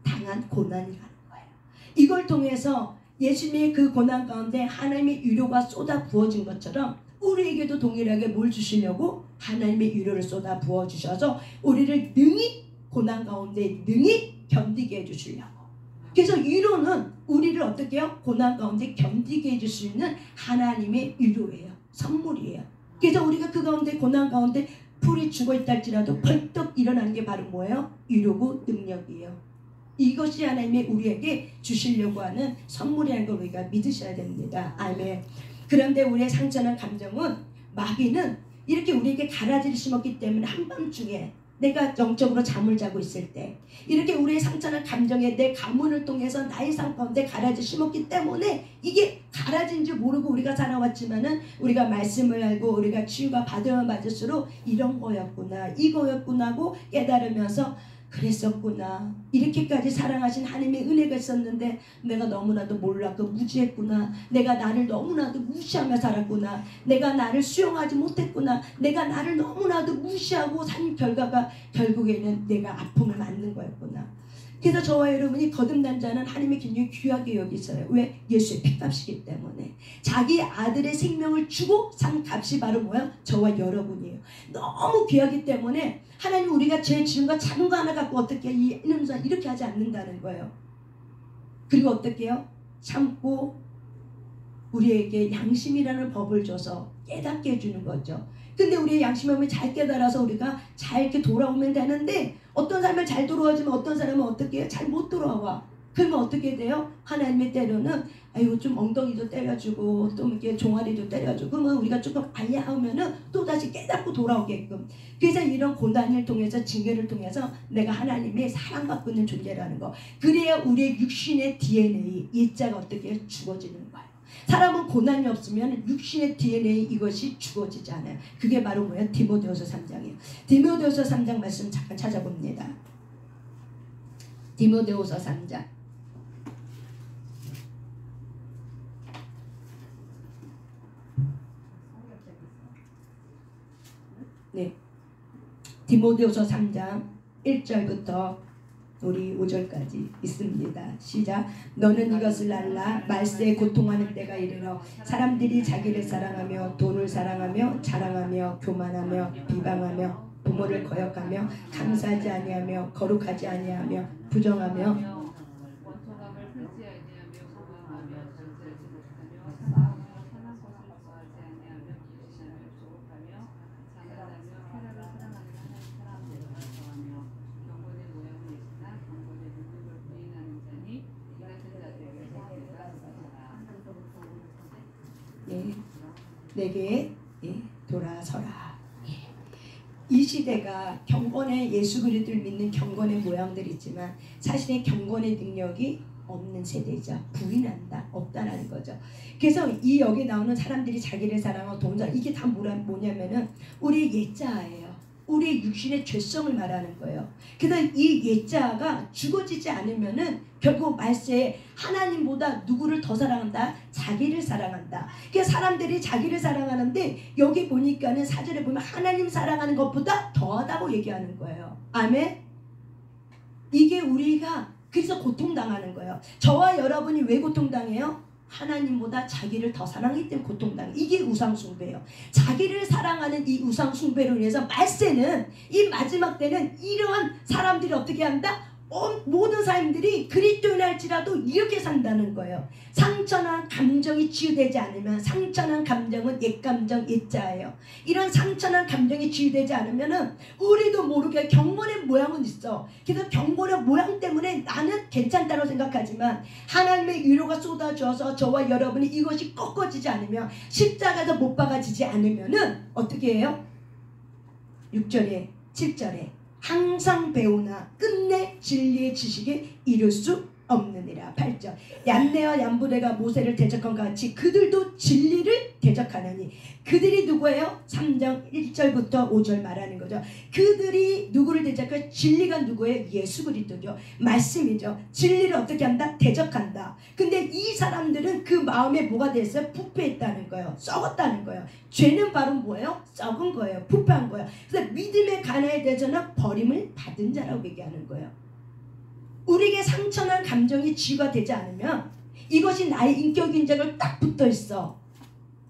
당한 고난이라는 거예요. 이걸 통해서 예수님의 그 고난 가운데 하나님의 위로가 쏟아 부어진 것처럼 우리에게도 동일하게 뭘 주시려고? 하나님의 위로를 쏟아 부어주셔서 우리를 능히 고난 가운데 능히 견디게 해주시려고. 그래서 위로는 우리를 어떻게 해요? 고난 가운데 견디게 해줄 수 있는 하나님의 위로예요. 선물이에요. 그래서 우리가 그 가운데 고난 가운데 풀이 죽어있다 할지라도 벌떡 일어나는 게 바로 뭐예요? 위로고 능력이에요. 이것이 하나님의 우리에게 주시려고 하는 선물이라는 걸 우리가 믿으셔야 됩니다. 아멘. 그런데 우리의 상처난 감정은, 마귀는 이렇게 우리에게 가라지를 심었기 때문에 한밤중에 내가 영적으로 잠을 자고 있을 때 이렇게 우리의 상처난 감정에 내 가문을 통해서 나의 삶 가운데 가라지 심었기 때문에 이게 가라지인지 모르고 우리가 살아왔지만은 우리가 말씀을 알고 우리가 치유가 받으면 받을수록 이런 거였구나, 이거였구나 하고 깨달으면서 그랬었구나, 이렇게까지 사랑하신 하나님의 은혜가 있었는데 내가 너무나도 몰랐고 무지했구나, 내가 나를 너무나도 무시하며 살았구나, 내가 나를 수용하지 못했구나, 내가 나를 너무나도 무시하고 산 결과가 결국에는 내가 아픔을 맞는 거였구나. 그래서 저와 여러분이 거듭난 자는 하나님의 굉장히 귀하게 여기셔요. 왜? 예수의 피값이기 때문에. 자기 아들의 생명을 주고 산 값이 바로 뭐야? 저와 여러분이에요. 너무 귀하기 때문에 하나님 우리가 죄 지은 거 작은 거 하나 갖고 어떻게 이렇게 하지 않는다는 거예요. 그리고 어떻게 해요? 참고 우리에게 양심이라는 법을 줘서 깨닫게 해주는 거죠. 근데 우리의 양심을 잘 깨달아서 우리가 잘 이렇게 돌아오면 되는데, 어떤 사람은 잘 돌아오지만 어떤 사람은 어떻게 해요? 잘 못 돌아와. 그러면 어떻게 돼요? 하나님의 때로는 아이고 좀 엉덩이도 때려주고 또 이렇게 종아리도 때려주고, 그러면 우리가 조금 아야 하면은 또 다시 깨닫고 돌아오게끔. 그래서 이런 고난을 통해서, 징계를 통해서 내가 하나님의 사랑받고 있는 존재라는 거. 그래야 우리의 육신의 DNA, 이자가 어떻게 해요? 죽어지는 거예요. 사람은 고난이 없으면 육신의 DNA 이것이 죽어지지 않아요. 그게 바로 뭐예요? 디모데후서 3장이에요. 디모데후서 3장 말씀 잠깐 찾아봅니다. 디모데후서 3장. 네, 디모데후서 3장 1절부터 우리 5절까지 있습니다. 시작. 너는 이것을 알라. 말세에 고통하는 때가 이르러 사람들이 자기를 사랑하며 돈을 사랑하며 자랑하며 교만하며 비방하며 부모를 거역하며 감사하지 아니하며 거룩하지 아니하며 부정하며 원통함을 펼치 아니하며 소망하며 절제하지 못하며 사랑하며 선한 것을 좋아하지 아니하며 기시하며 조급하며 장난하며 쾌락을 사랑하는 하나님 사람들을 좋아하며 경건의 모양은 있으나 경건의 능력을 부인하는 자니 이 같은 자들에게서 내가 돌아서라. 내게 돌아서라. 이 시대가 경건의 예수 그리스도를 믿는 경건의 모양들이 있지만 사실은 경건의 능력이 없는 세대죠. 부인한다, 없다라는 거죠. 그래서 이 여기 나오는 사람들이 자기를 사랑하고 동자, 이게 다 뭐냐면은 우리의 옛자예요. 우리의 육신의 죄성을 말하는 거예요. 그래서 이 옛자가 죽어지지 않으면은 결국 말세에 하나님보다 누구를 더 사랑한다? 자기를 사랑한다. 그러니까 사람들이 자기를 사랑하는데 여기 보니까는 사절에 보면 하나님 사랑하는 것보다 더하다고 얘기하는 거예요. 아멘. 이게 우리가 그래서 고통당하는 거예요. 저와 여러분이 왜 고통당해요? 하나님보다 자기를 더 사랑하기 때문에 고통당해요. 이게 우상숭배예요. 자기를 사랑하는 이 우상숭배로 인해서 말세는, 이 마지막 때는 이러한 사람들이 어떻게 한다? 모든 사람들이 그리스도인 할지라도 이렇게 산다는 거예요. 상처난 감정이 치유되지 않으면, 상처난 감정은 옛감정, 옛자예요. 이런 상처난 감정이 치유되지 않으면은 우리도 모르게 경건의 모양은 있어. 그래서 경건의 모양 때문에 나는 괜찮다고 생각하지만 하나님의 위로가 쏟아져서 저와 여러분이 이것이 꺾어지지 않으면, 십자가에서 못 박아지지 않으면은 어떻게 해요? 6절에 7절에 항상 배우나 끝내 진리의 지식에 이를 수 없느니라. 8절. 얀네와 얀부레가 모세를 대적한 것 같이 그들도 진리를 대적하느니. 그들이 누구예요? 3장 1절부터 5절 말하는 거죠. 그들이 누구를 대적해? 진리가 누구예요? 예수 그리스도죠. 말씀이죠. 진리를 어떻게 한다? 대적한다. 근데 이 사람들은 그 마음에 뭐가 됐어요? 부패했다는 거예요. 썩었다는 거예요. 죄는 바로 뭐예요? 썩은 거예요. 부패한 거예요. 그래서 믿음의 가나에 대해서는 버림을 받은 자라고 얘기하는 거예요. 우리에게 상처난 감정이 치유가 되지 않으면 이것이 나의 인격 인정을 딱 붙어 있어.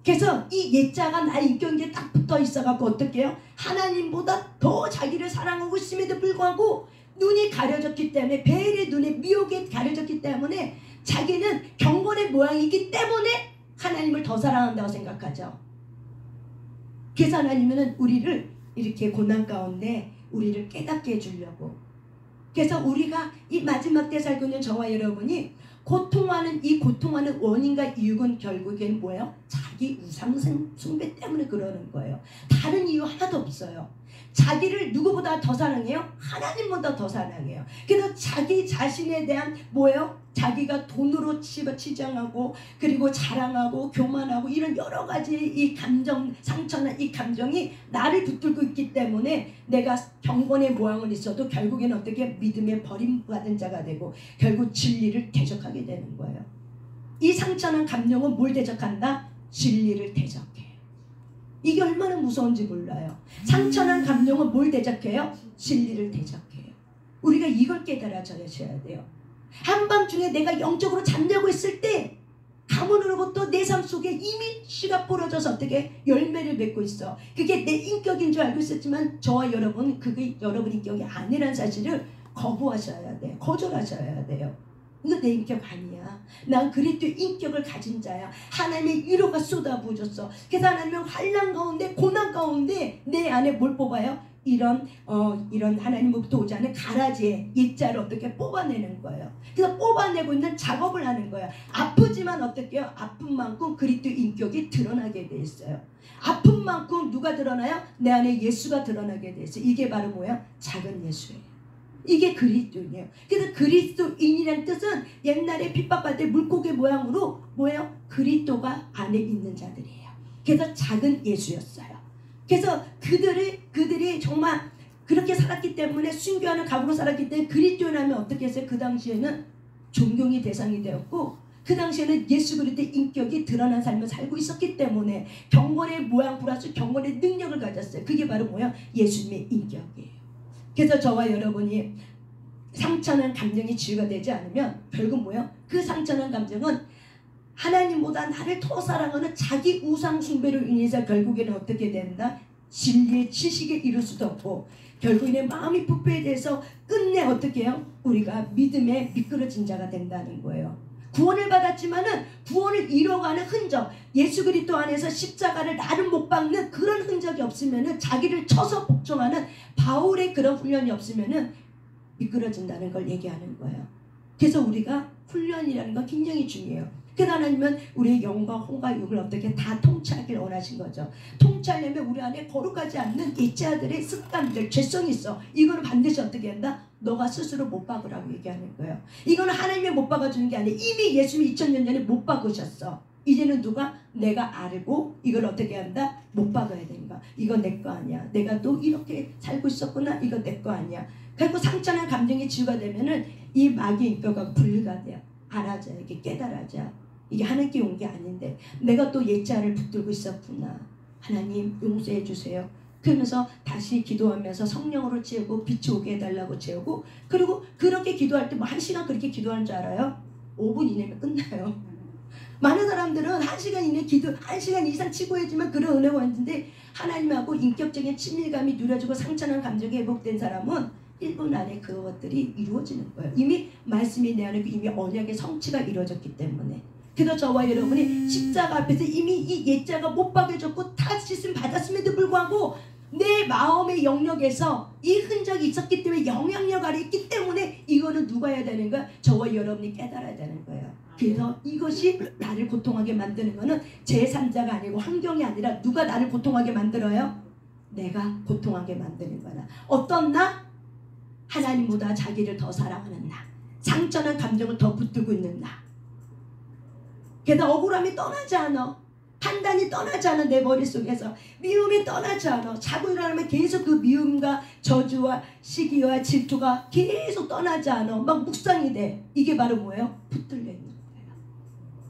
그래서 이 옛자가 나의 인격에 딱 붙어 있어갖고 어떻게 해요? 하나님보다 더 자기를 사랑하고 있음에도 불구하고 눈이 가려졌기 때문에, 베일의 눈에 미혹에 가려졌기 때문에 자기는 경건의 모양이기 때문에 하나님을 더 사랑한다고 생각하죠. 그래서 하나님은 우리를 이렇게 고난 가운데 우리를 깨닫게 해주려고. 그래서 우리가 이 마지막 때 살고 있는 저와 여러분이 이 고통하는 원인과 이유는 결국엔 뭐예요? 자기 우상 숭배 때문에 그러는 거예요. 다른 이유 하나도 없어요. 자기를 누구보다 더 사랑해요? 하나님보다 더 사랑해요. 그래서 자기 자신에 대한 뭐예요? 자기가 돈으로 치장하고 그리고 자랑하고 교만하고 이런 여러 가지 이 감정, 상처나 이 감정이 나를 붙들고 있기 때문에 내가 경건의 모양은 있어도 결국에는 어떻게 믿음에 버림받은 자가 되고 결국 진리를 대적하게 되는 거예요. 이 상처난 감정은 뭘 대적한다? 진리를 대적해. 이게 얼마나 무서운지 몰라요. 상처난 감정은 뭘 대적해요? 진리를 대적해요. 우리가 이걸 깨달아져야 돼요. 한밤중에 내가 영적으로 잠자고 있을 때 가문으로부터 내 삶 속에 이미 씨가 뿌려져서 어떻게 열매를 맺고 있어. 그게 내 인격인 줄 알고 있었지만 저와 여러분은 그게 여러분 인격이 아니라는 사실을 거부하셔야 돼요. 거절하셔야 돼요. 이거 내 인격 아니야. 난 그리스도의 인격을 가진 자야. 하나님의 위로가 쏟아부어졌어. 그래서 하나님은 환난 가운데 고난 가운데 내 안에 뭘 뽑아요? 이런 하나님으로부터 오지 않은 가라지의 입자를 어떻게 뽑아내는 거예요. 그래서 뽑아내고 있는 작업을 하는 거예요. 아프지만 어떻게 해요? 아픈 만큼 그리스도의 인격이 드러나게 돼 있어요. 아픈 만큼 누가 드러나요? 내 안에 예수가 드러나게 돼 있어요. 이게 바로 뭐예요? 작은 예수예요. 이게 그리스도인이에요. 그래서 그리스도인이라는 뜻은 옛날에 핍박받을 때 물고기 모양으로 뭐예요? 그리스도가 안에 있는 자들이에요. 그래서 작은 예수였어요. 그래서 그들이 정말 그렇게 살았기 때문에 순교하는 각오로 살았기 때문에 그리스도인 하면 어떻게 했어요? 그 당시에는 존경의 대상이 되었고 그 당시에는 예수 그리스도의 인격이 드러난 삶을 살고 있었기 때문에 경건의 모양 플러스 경건의 능력을 가졌어요. 그게 바로 뭐예요? 예수님의 인격이에요. 그래서 저와 여러분이 상처난 감정이 치유가 되지 않으면 결국 뭐예요? 그 상처난 감정은 하나님보다 나를 더 사랑하는 자기 우상 숭배로 인해서 결국에는 어떻게 된다? 진리의 지식에 이룰 수도 없고 결국에는 마음이 부패돼서 끝내 어떻게 해요? 우리가 믿음에 미끄러진 자가 된다는 거예요. 구원을 받았지만은 구원을 이뤄가는 흔적, 예수 그리스도 안에서 십자가를 나를 못 박는 그런 흔적이 없으면은 자기를 쳐서 복종하는 바울의 그런 훈련이 없으면은 미끄러진다는 걸 얘기하는 거예요. 그래서 우리가 훈련이라는 건 굉장히 중요해요. 그래서 하나님은 우리의 영과 혼과 육을 어떻게 다 통치하길 원하신 거죠. 통치하려면 우리 안에 거룩하지 않는 이자들의 습관들, 죄성이 있어. 이거는 반드시 어떻게 한다? 너가 스스로 못 박으라고 얘기하는 거예요. 이거는 하나님이 못 박아주는 게 아니라 이미 예수님이 2000년 전에 못 박으셨어. 이제는 누가? 내가 알고 이걸 어떻게 한다? 못 박아야 되는가? 이거 내 거 아니야. 내가 또 이렇게 살고 있었구나. 이거 내 거 아니야. 그리고 상처난 감정이 치유가 되면은 이 마귀의 인격하고 분리가 돼요. 알아져요. 이게 깨달아져. 이게 하나님께 온 게 아닌데 내가 또 옛자를 붙들고 있었구나. 하나님 용서해 주세요. 그러면서 다시 기도하면서 성령으로 채우고 빛이 오게 해달라고 채우고 그리고 그렇게 기도할 때 뭐 1시간 그렇게 기도하는 줄 알아요? 5분 이내면 끝나요. 많은 사람들은 1시간 이내 1시간 이상 치고해지만 그런 은혜가 왔는데 하나님하고 인격적인 친밀감이 누려지고 상처난 감정이 회복된 사람은 1분 안에 그것들이 이루어지는 거예요. 이미 말씀이 내 안에 이미 언약의 성취가 이루어졌기 때문에. 그래서 저와 여러분이 십자가 앞에서 이미 이 옛자가 못 박여졌고 다 씻음 받았음에도 불구하고 내 마음의 영역에서 이 흔적이 있었기 때문에 영향력 아래 있기 때문에 이거는 누가 해야 되는 거야? 저와 여러분이 깨달아야 되는 거예요. 그래서 이것이 나를 고통하게 만드는 거는 제3자가 아니고 환경이 아니라 누가 나를 고통하게 만들어요? 내가 고통하게 만드는 거야. 어떤 나? 하나님보다 자기를 더 사랑하는 나. 상처난 감정을 더 붙들고 있는 나. 그래서 억울함이 떠나지 않아. 판단이 떠나지 않아. 내 머릿속에서 미움이 떠나지 않아. 자고 일어나면 계속 그 미움과 저주와 시기와 질투가 계속 떠나지 않아. 막 묵상이 돼. 이게 바로 뭐예요? 붙들려 있는 거예요.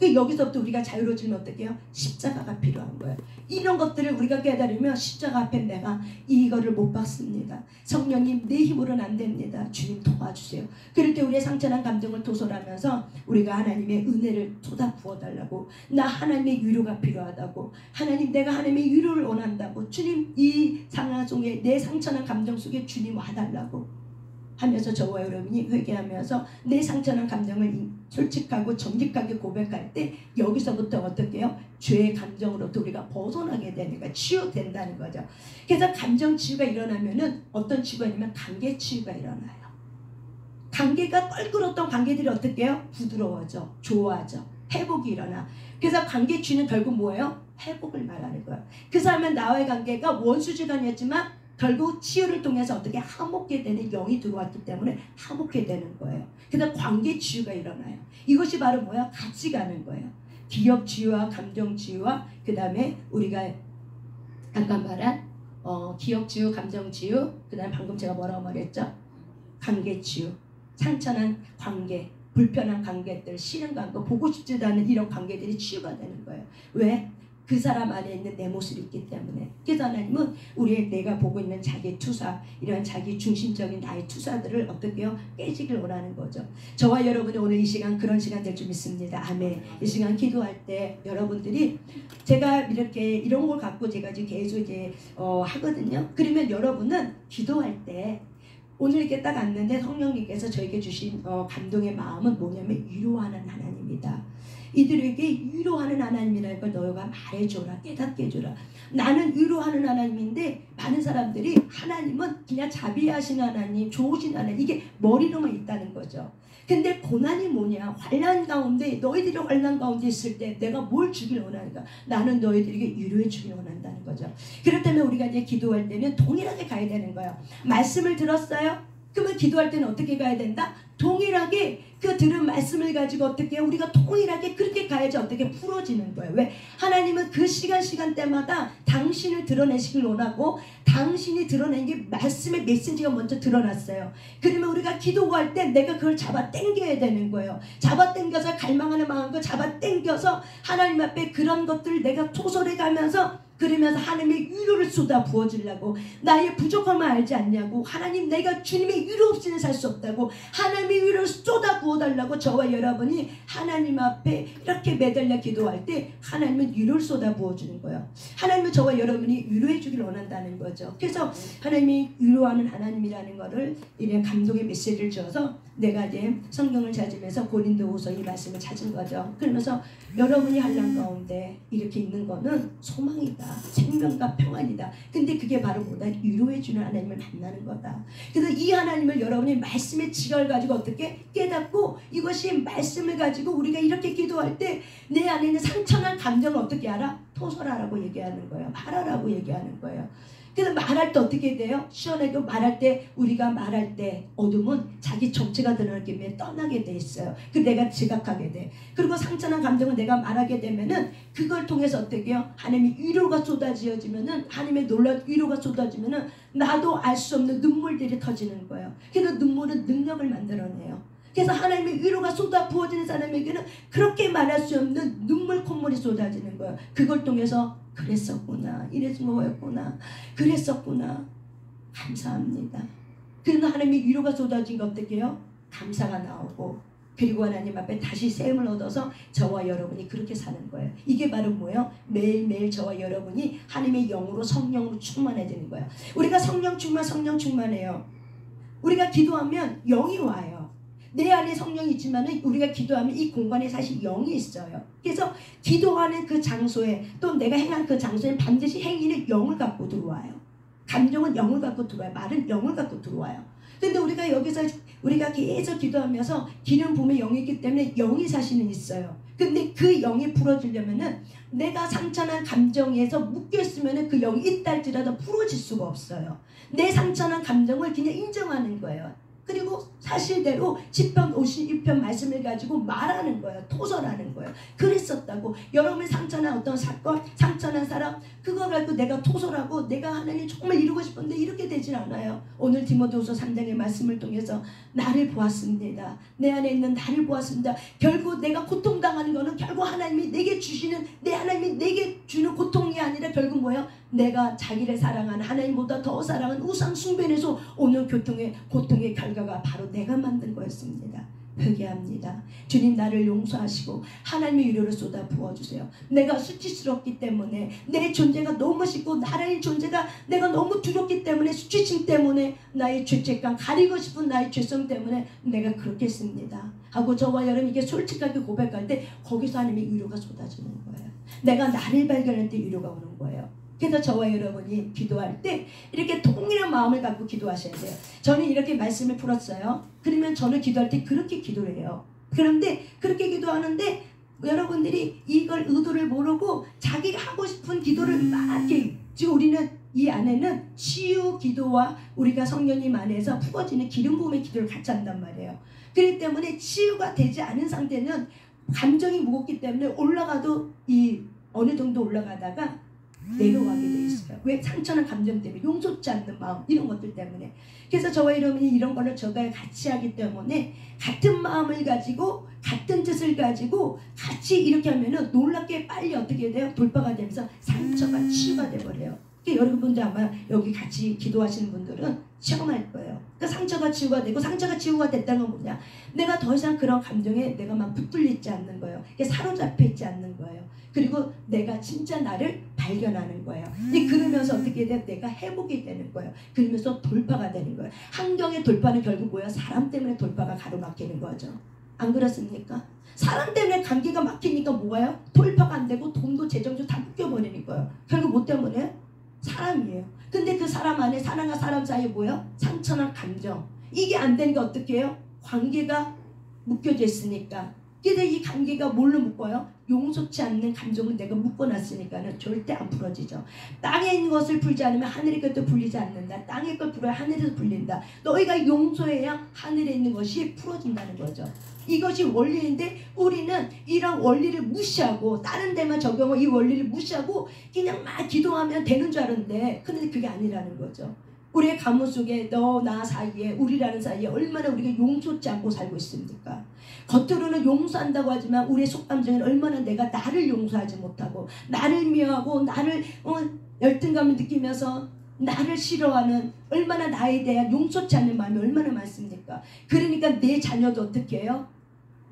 그 여기서부터 우리가 자유로워지면 어떻게 해요? 십자가가 필요한 거예요. 이런 것들을 우리가 깨달으면 십자가 앞에 내가 이거를 못 받습니다. 성령님 내 힘으로는 안 됩니다. 주님 도와주세요. 그럴 때 우리의 상처난 감정을 도솔하면서 우리가 하나님의 은혜를 쏟아 부어달라고, 나 하나님의 위로가 필요하다고, 하나님 내가 하나님의 위로를 원한다고, 주님 이 상황 속에 내 상처난 감정 속에 주님 와달라고 하면서 저와 여러분이 회개하면서 내 상처난 감정을 솔직하고 정직하게 고백할 때 여기서부터 어떻게 해요? 죄의 감정으로부터 우리가 벗어나게 되는 거예요. 치유된다는 거죠. 그래서 감정 치유가 일어나면은 어떤 치유가 있냐면 관계 치유가 일어나요. 관계가 껄끄러웠던 관계들이 어떻게 해요? 부드러워져, 좋아져, 회복이 일어나. 그래서 관계 치유는 결국 뭐예요? 회복을 말하는 거예요. 그 사람은 나와의 관계가 원수지간이었지만 결국 치유를 통해서 어떻게 화목게 되는 영이 들어왔기 때문에 화목게 되는 거예요. 그래서 관계 치유가 일어나요. 이것이 바로 뭐야? 같이 가는 거예요. 기억 치유와 감정 치유와 그 다음에 우리가 아까 말한 기억 치유, 감정 치유, 그 다음에 방금 제가 뭐라고 말했죠? 관계 치유. 상처난 관계, 불편한 관계들, 싫은 관계, 보고 싶지도 않은 이런 관계들이 치유가 되는 거예요. 왜? 그 사람 안에 있는 내 모습이 있기 때문에. 그래서 하나님은 우리의 내가 보고 있는 자기 투사, 이런 자기 중심적인 나의 투사들을 어떻게 해요? 깨지길 원하는 거죠. 저와 여러분이 오늘 이 시간 그런 시간 될 줄 믿습니다. 아멘. 이 시간 기도할 때 여러분들이 제가 이렇게 이런 걸 갖고 제가 지금 계속 이제 하거든요. 그러면 여러분은 기도할 때 오늘 이렇게 딱 왔는데 성령님께서 저에게 주신 감동의 마음은 뭐냐면 위로하는 하나님이다. 이들에게 위로하는 하나님이라는 걸 너희가 말해줘라, 깨닫게 해줘라. 나는 위로하는 하나님인데 많은 사람들이 하나님은 그냥 자비하신 하나님, 좋으신 하나님, 이게 머리로만 있다는 거죠. 근데 고난이 뭐냐? 환난 가운데, 너희들이 환난 가운데 있을 때 내가 뭘 주길 원하는가? 나는 너희들에게 위로해 주길 원한다는 거죠. 그렇다면 우리가 이제 기도할 때는 동일하게 가야 되는 거예요. 말씀을 들었어요? 그러면 기도할 때는 어떻게 가야 된다? 동일하게 그 들은 말씀을 가지고 어떻게 해요? 우리가 동일하게 그렇게 가야지 어떻게 풀어지는 거예요. 왜? 하나님은 그 시간대마다 당신을 드러내시길 원하고 당신이 드러낸 게 말씀의 메시지가 먼저 드러났어요. 그러면 우리가 기도할 때 내가 그걸 잡아 당겨야 되는 거예요. 잡아 당겨서 갈망하는 마음과 잡아 당겨서 하나님 앞에 그런 것들을 내가 토설해 가면서 그러면서 하나님의 위로를 쏟아 부어주려고. 나의 부족함을 알지 않냐고. 하나님 내가 주님의 위로 없이는 살 수 없다고. 하나님의 위로를 쏟아 부어달라고 저와 여러분이 하나님 앞에 이렇게 매달려 기도할 때 하나님은 위로를 쏟아 부어주는 거예요. 하나님은 저와 여러분이 위로해 주기를 원한다는 거죠. 그래서 하나님이 위로하는 하나님이라는 거를 이런 감동의 메시지를 줘서 내가 이제 성경을 찾으면서 고린도후서 이 말씀을 찾은 거죠. 그러면서 여러분이 환난 가운데 이렇게 있는 거는 소망이다, 생명과 평안이다. 근데 그게 바로 뭐다? 위로해주는 하나님을 만나는 거다. 그래서 이 하나님을 여러분이 말씀의 지각을 가지고 어떻게 깨닫고 이것이 말씀을 가지고 우리가 이렇게 기도할 때 내 안에 있는 상처난 감정을 어떻게 알아? 토설하라고 얘기하는 거예요. 말하라고 얘기하는 거예요. 그래서 말할 때 어떻게 돼요? 시원하게 말할 때, 우리가 말할 때 어둠은 자기 정체가 드러나기 위해 떠나게 돼 있어요. 그 내가 지각하게 돼. 그리고 상처난 감정을 내가 말하게 되면은 그걸 통해서 어떻게 해요? 하나님의 위로가 쏟아지어지면은, 하나님의 놀라운 위로가 쏟아지면은 나도 알 수 없는 눈물들이 터지는 거예요. 그래서 눈물은 능력을 만들어내요. 그래서 하나님의 위로가 쏟아 부어지는 사람에게는 그렇게 말할 수 없는 눈물 콧물이 쏟아지는 거예요. 그걸 통해서 그랬었구나, 이래서 뭐였구나, 그랬었구나, 감사합니다. 그래서 하나님의 위로가 쏟아진 거 어떻게 해요? 감사가 나오고, 그리고 하나님 앞에 다시 새 힘을 얻어서 저와 여러분이 그렇게 사는 거예요. 이게 바로 뭐예요? 매일매일 저와 여러분이 하나님의 영으로, 성령으로 충만해지는 거예요. 우리가 성령 충만해요. 우리가 기도하면 영이 와요. 내 안에 성령이 있지만 우리가 기도하면 이 공간에 사실 영이 있어요. 그래서 기도하는 그 장소에, 또 내가 행한 그 장소에 반드시 행위는 영을 갖고 들어와요. 감정은 영을 갖고 들어와요. 말은 영을 갖고 들어와요. 근데 우리가 여기서 우리가 계속 기도하면서 기름 부음의 영이 있기 때문에 영이 사실은 있어요. 근데 그 영이 풀어지려면은 내가 상처난 감정에서 묶여있으면은 그 영이 있다 할지라도 풀어질 수가 없어요. 내 상처난 감정을 그냥 인정하는 거예요. 그리고 사실대로 시편 52편 말씀을 가지고 말하는 거예요. 토설하는 거예요. 그랬었다고. 여러분의 상처난 어떤 사건, 상처난 사람, 그거 가지고 내가 토설하고 내가 하나님 정말 이루고 싶은데 이렇게 되진 않아요. 오늘 디모데후서 3장의 말씀을 통해서 나를 보았습니다. 내 안에 있는 나를 보았습니다. 결국 내가 고통당하는 거는 결국 하나님이 내게 주시는, 내 하나님이 내게 주는 고통이 아니라 결국 뭐예요? 내가 자기를 사랑하는 하나님보다 더 사랑하는 우상 숭배에서 오는 고통의 결과가 바로 내가 만든 거였습니다. 회개합니다. 주님 나를 용서하시고 하나님의 위로를 쏟아 부어주세요. 내가 수치스럽기 때문에 내 존재가 너무 싫고 나라의 존재가 내가 너무 두렵기 때문에 수치심 때문에 나의 죄책감 가리고 싶은 나의 죄성 때문에 내가 그렇게 했습니다 하고 저와 여러분에게 솔직하게 고백할 때 거기서 하나님의 위로가 쏟아지는 거예요. 내가 나를 발견할 때 위로가 오는 거예요. 그래서 저와 여러분이 기도할 때 이렇게 동일한 마음을 갖고 기도하셔야 돼요. 저는 이렇게 말씀을 풀었어요. 그러면 저는 기도할 때 그렇게 기도를 해요. 그런데 그렇게 기도하는데 여러분들이 이걸 의도를 모르고 자기가 하고 싶은 기도를 막 이렇게, 지금 우리는 이 안에는 치유 기도와 우리가 성령님 안에서 풀어지는 기름 부음의 기도를 같이 한단 말이에요. 그렇기 때문에 치유가 되지 않은 상태는 감정이 무겁기 때문에 올라가도 이 어느 정도 올라가다가 내려가게 돼 있어요. 왜? 상처난 감정 때문에, 용서치 않는 마음, 이런 것들 때문에. 그래서 저와 여러분이 이런 거를 저가 같이 하기 때문에 같은 마음을 가지고 같은 뜻을 가지고 같이 이렇게 하면은 놀랍게 빨리 어떻게 돼요? 돌파가 되면서 상처가 치유가 돼버려요. 그러니까 여러분들 아마 여기 같이 기도하시는 분들은 체험할 거예요. 그러니까 상처가 치유가 되고, 상처가 치유가 됐다는 건 뭐냐? 내가 더 이상 그런 감정에 내가 막 붙들리지 않는 거예요. 사로잡혀 있지 않는 거예요. 그리고 내가 진짜 나를 발견하는 거예요. 그러면서 어떻게 돼? 내가 회복이 되는 거예요. 그러면서 돌파가 되는 거예요. 환경의 돌파는 결국 뭐야? 사람 때문에 돌파가 가로막히는 거죠. 안 그렇습니까? 사람 때문에 감기가 막히니까 뭐예요? 돌파가 안 되고 돈도 재정도 다 묶여버리는 거예요. 결국 뭐 때문에? 사람이에요. 근데 그 사람 안에 사람과 사람 사이에 뭐예요? 상처나 감정. 이게 안 되니까 어떻게 해요? 관계가 묶여져 있으니까. 근데 이 관계가 뭘로 묶어요? 용서치 않는 감정을 내가 묶어놨으니까는 절대 안 풀어지죠. 땅에 있는 것을 풀지 않으면 하늘의 것도 풀리지 않는다. 땅의 걸 풀어야 하늘에서 풀린다. 너희가 용서해야 하늘에 있는 것이 풀어진다는 거죠. 이것이 원리인데 우리는 이런 원리를 무시하고 다른 데만 적용하고 이 원리를 무시하고 그냥 막 기도하면 되는 줄 알았는데, 근데 그게 아니라는 거죠. 우리의 가문 속에 너 나 사이에, 우리라는 사이에 얼마나 우리가 용서치 않고 살고 있습니까? 겉으로는 용서한다고 하지만 우리의 속감정은 얼마나 내가 나를 용서하지 못하고 나를 미워하고 나를 열등감을 느끼면서 나를 싫어하는, 얼마나 나에 대한 용서치 않는 마음이 얼마나 많습니까? 그러니까 내 자녀도 어떻게 해요?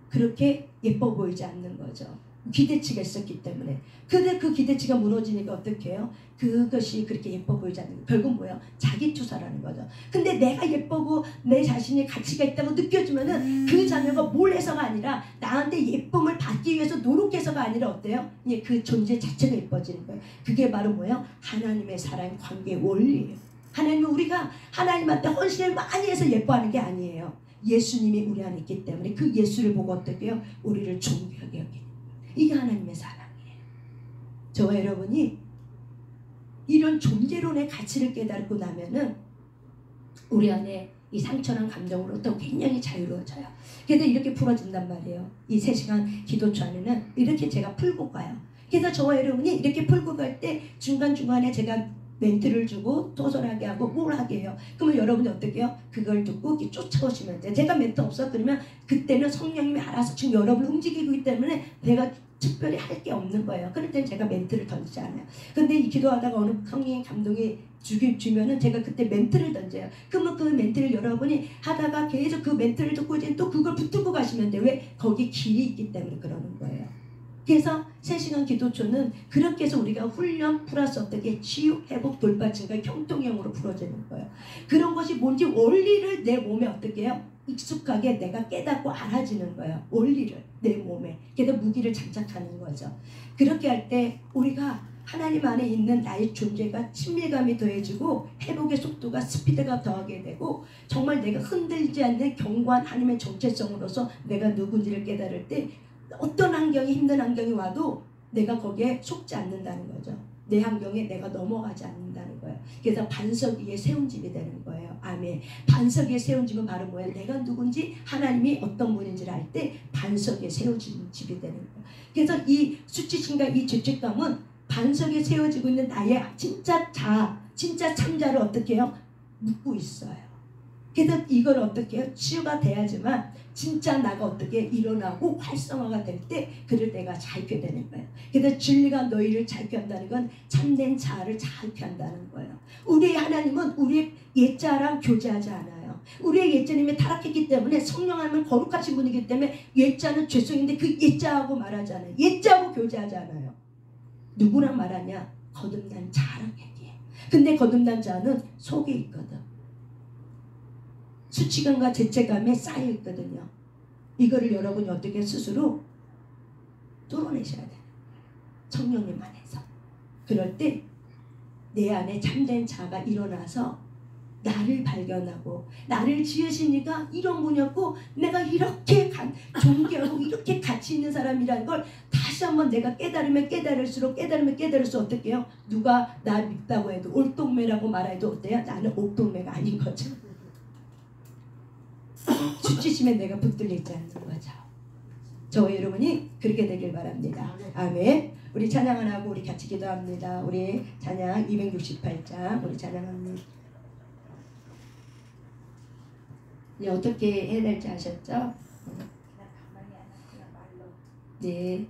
그렇게 예뻐 보이지 않는 거죠. 기대치가 있었기 때문에. 근데 그 기대치가 무너지니까 어떻게 해요? 그것이 그렇게 예뻐 보이지 않는 거예요. 결국 뭐예요? 자기 투사라는 거죠. 근데 내가 예쁘고 내 자신이 가치가 있다고 느껴지면은 그 자녀가 뭘 해서가 아니라 나한테 예쁨을 받기 위해서 노력해서가 아니라 어때요? 그 존재 자체가 예뻐지는 거예요. 그게 바로 뭐예요? 하나님의 사랑 관계의 원리예요. 하나님은 우리가 하나님한테 헌신을 많이 해서 예뻐하는 게 아니에요. 예수님이 우리 안에 있기 때문에 그 예수를 보고 어떻게 해요? 우리를 존귀하게 여기는. 이게 하나님의 사랑이에요. 저와 여러분이 이런 존재론의 가치를 깨닫고 나면은 우리 안에 이 상처난 감정으로부터 굉장히 자유로워져요. 그래서 이렇게 풀어진단 말이에요. 이 3시간 기도초 안에는 이렇게 제가 풀고 가요. 그래서 저와 여러분이 이렇게 풀고 갈 때 중간중간에 제가 멘트를 주고 토설하게 하고 뭘 하게 해요. 그러면 여러분이 어떻게 해요? 그걸 듣고 쫓아오시면 돼요. 제가 멘트 없어? 그러면 그때는 성령님이 알아서 지금 여러분을 움직이고 있기 때문에 내가 특별히 할 게 없는 거예요. 그럴 땐 제가 멘트를 던지지 않아요. 근데 이 기도하다가 어느 성령의 감동이 주면은 제가 그때 멘트를 던져요. 그러면 그 멘트를 여러분이 하다가 계속 그 멘트를 듣고 이제 또 그걸 붙들고 가시면 돼요. 왜? 거기 길이 있기 때문에 그러는 거예요. 그래서 3시간 기도초는 그렇게 해서 우리가 훈련 플러스 어떻게 치유, 회복, 돌파, 증가, 형통형으로 풀어지는 거예요. 그런 것이 뭔지 원리를 내 몸에 어떻게 해요? 익숙하게 내가 깨닫고 알아지는 거예요. 원리를 내 몸에. 그래서 무기를 장착하는 거죠. 그렇게 할 때 우리가 하나님 안에 있는 나의 존재가 친밀감이 더해지고 회복의 속도가 스피드가 더하게 되고 정말 내가 흔들리지 않는 견고한 하나님의 정체성으로서 내가 누군지를 깨달을 때 어떤 환경이, 힘든 환경이 와도 내가 거기에 속지 않는다는 거죠. 내 환경에 내가 넘어가지 않는다는 거예요. 그래서 반석 위에 세운 집이 되는 거예요. 아멘. 반석 위에 세운 집은 바로 뭐예요? 내가 누군지 하나님이 어떤 분인지를 알 때 반석 위에 세워진 집이 되는 거예요. 그래서 이 수치심과 이 죄책감은 반석에 세워지고 있는 나의 진짜 진짜 참자를 어떻게 해요? 묻고 있어요. 그래서 이걸 어떻게 해요? 치유가 돼야지만 진짜 나가 어떻게 일어나고 활성화가 될 때 그를 내가 자유케 되는 거예요. 그래서 진리가 너희를 자유케 한다는 건 참된 자아를 자유케 한다는 거예요. 우리 하나님은 우리의 옛자랑 교제하지 않아요. 우리의 옛자님이 타락했기 때문에 성령 하나님은 거룩하신 분이기 때문에 옛자는 죄성인데 그 옛자하고 말하지 않아요. 옛자하고 교제하지 않아요. 누구랑 말하냐? 거듭난 자랑 얘기해요. 근데 거듭난 자는 속에 있거든. 수치감과 죄책감에 쌓여 있거든요. 이거를 여러분이 어떻게 스스로 뚫어내셔야 돼요. 성령님 안에서. 그럴 때 내 안에 참된 자가 일어나서 나를 발견하고 나를 지으시니까 이런 분이었고 내가 이렇게 존귀하고 이렇게 가치 있는 사람이라는 걸 다시 한번 내가 깨달으면 깨달을수록 어떻게 해요? 누가 나 믿다고 해도 올동매라고 말해도 어때요? 나는 옥동매가 아닌 거죠. 수치심에 내가 붙들리지 않는 거죠. 저와 여러분이 그렇게 되길 바랍니다. 아멘. 우리 찬양을 하고 우리 같이 기도합니다. 우리 찬양 268장 우리 찬양합니다. 이제 어떻게 해야 될지 아셨죠? 네.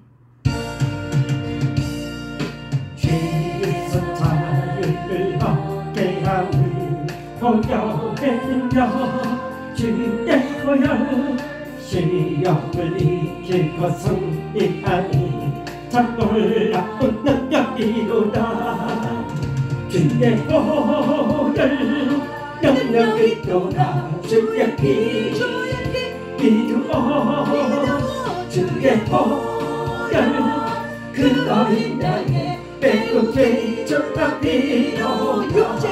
죄에서 자유를 얻게 하는 보혈의 주의 보혈 시험을 이길 것은 이 아니 참 놀라운 능력이로다. 주의 보혈 능력이로다. 주의 피 믿으오 주의 보혈 그 어린 양의 빼곡히 줬다 필요다.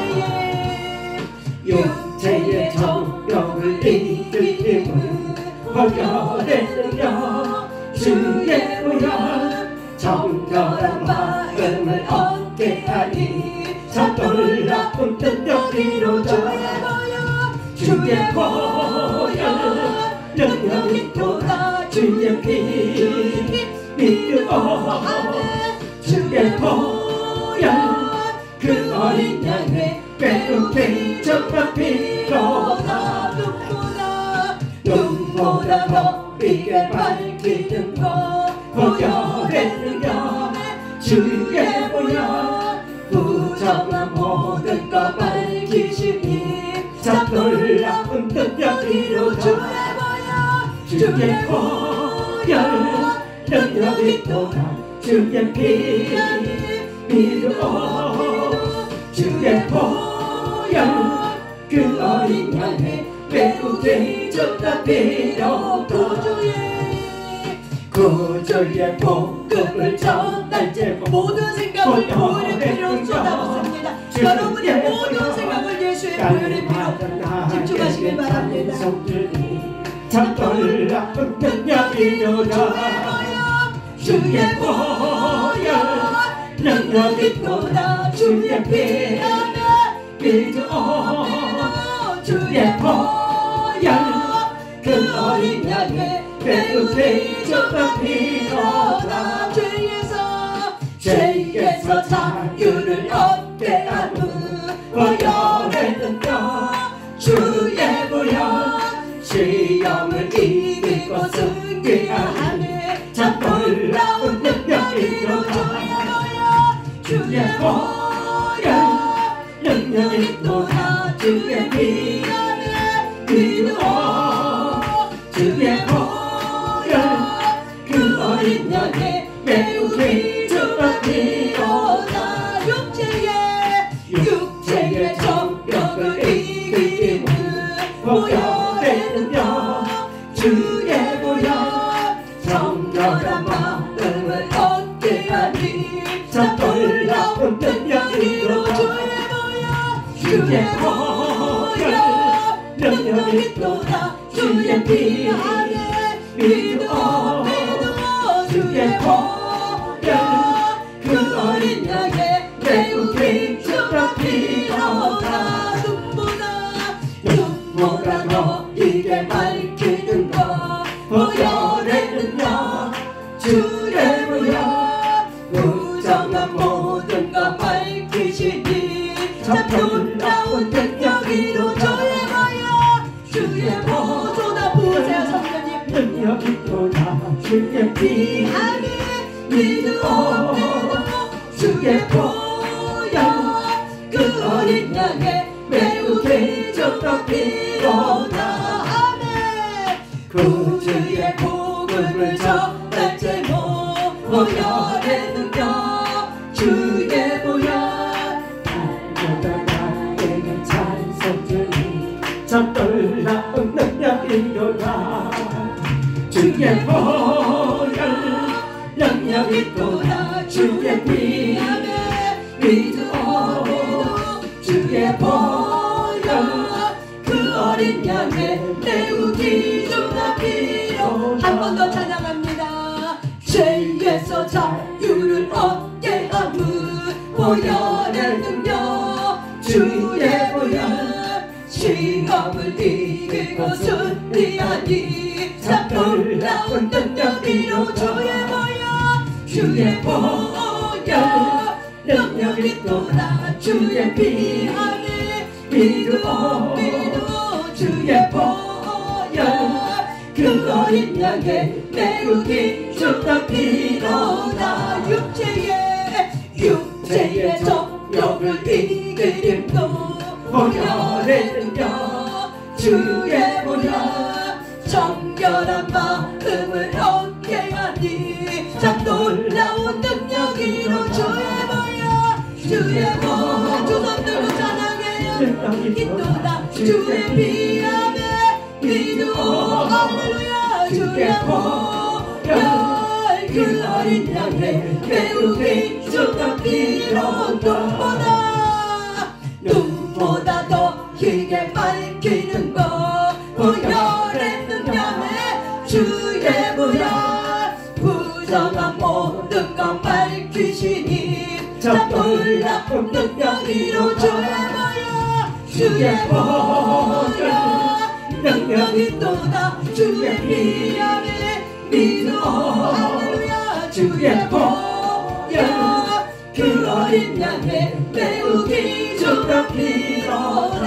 육체의 정욕을 이길 힘은 보혈의 능력 주의 보혈 정결한 마음을 얻게 하니 참 놀라운 능력이로다. 주의 보혈 능력이로다. 주의 피 믿으오 주의 보혈 그 어린 양의 빼곡히 줬다 필요다. 눈보다 더 빛에 밝히는 것 보혈의 능력 주의 보혈 부정한 모든 것 밝히시니 참 놀라운 능력이로다. 주의 보혈 능력이로다. 주의 피 믿으오 주의 보혈 그 어린 양의 빼곡히 줬다 필요다. 구주의 복음을 전할 때 모든 생각을 보혈의 피로 쏟아붓습니다. 여러분의 모든 생각을 예수의 보혈의 피로 집중하시길 바랍니다. 참 놀라운 능력이로다. 주의 보혈 능력이로다. 주의 피 믿으오 주의 보혈 그 어린 양의 빼곡히 줬다 필요다. 죄에서 자유를 얻게 하는 보혈의 능력 주의 보혈 시험을 이기고 승리하니 참 놀라운 능력이로다. 주의 보혈 능력이로다. 주의 피 믿으오 주의 보혈 그 어린 양의 빼곡히 줬다 필요다. 육체의 정욕을 이기는 보혈의 능력 주의 보혈 정결한 마음을 얻게 하니 참 놀라운 능력이로다. 주의 보혈 능력이로다. 주의 피 믿으오 주의 보혈 그 어린 양의 매우 기쁘다 피로다 눈보다 너에게 밝히는 것 보혈의는요 주의 보혈 무정한 모든 것 밝히시니 참 놀라운 능력이로 주의 보혈 주의 보조다 보세요 성령님 능력이 도다 주의 피 믿어 주의 보혈 그 어린 양의 매우 기적도 피로다 아멘 구주의 복음을 전할 제목 보혈의 능력 주의 보혈 날마다 나에게 찬송 주니 참 놀라운 능력이로다 주의 보혈 능력이 또다 주의 피 믿어 주의 보혈 그 어린 양의 매우 기중한 피로 한 번 더 찬양합니다 죄에서 자유를 얻게 하는 보혈의 능력 주의 보혈 시험을 이기고 승리하니 참 놀라운 능력이로 주의 보혈 주의 보혈 능력이 또다 주의 피 안에 믿어 주의 보혈 그 어린 양의 매우 기중한 피로다 육체의 정욕을 이기림도 보혈의 능력 주의 보혈 정결한 마음을 얻게 하니 참 놀라운 능력이로 주의 보혈 두 손 들고 찬양해요 기도다 주의 피 안에 믿어 할렐루야 주의 보혈 그 어린 양의 매우 기중한 피로 눈보다 더 길게 밝히는 것 보혈의 능력에 주의 보혈 부정한 모든 것 밝히시니 참 놀라운 능력이로 주의 보혈 능력이 또다 주의 피 안에 믿어 할렐루야 주의 보혈 그 어린 양의 매우 기중한 피로다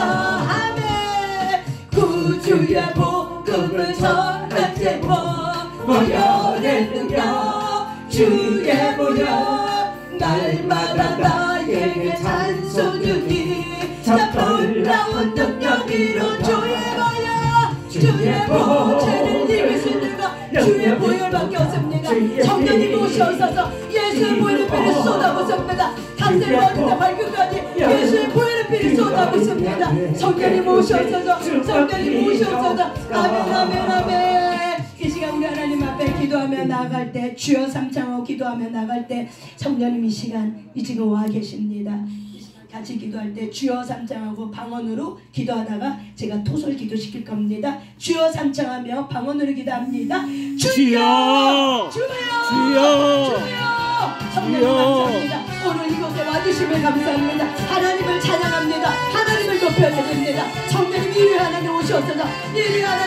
아멘 구주의 복음을 전할 제목 보혈의 능력 주의 보혈 날마다 나에게 찬송 주니 참 놀라운 능력이로 주의 보혈 죄를 이길 수 있는 것 주의 보혈밖에 없습니다 성령님 오셔서 예수의 보혈의 피를 쏟아부습니다 닷새 머리부터 발끝까지 예수의 보혈의 피를 쏟아부습니다 성령님 오셔서 성령님 오셔서 아멘 이 시간 우리 하나님 앞에 기도하며 나아갈 때 주여 삼창하고 기도하며 나갈 때 성령님 이 시간 이 지금 와 계십니다 같이 기도할 때 주여 삼창하고 방언으로 기도하다가 제가 토설 기도시킬 겁니다. 주여 삼창하며 방언으로 기도합니다. 주여! 주여! 주여! 성령님 감사합니다. 오늘 이곳에 와주심을 감사합니다. 하나님을 찬양합니다. 하나님을 높여드립니다. 성령님 이리 하나님 오셔서 이리 하나님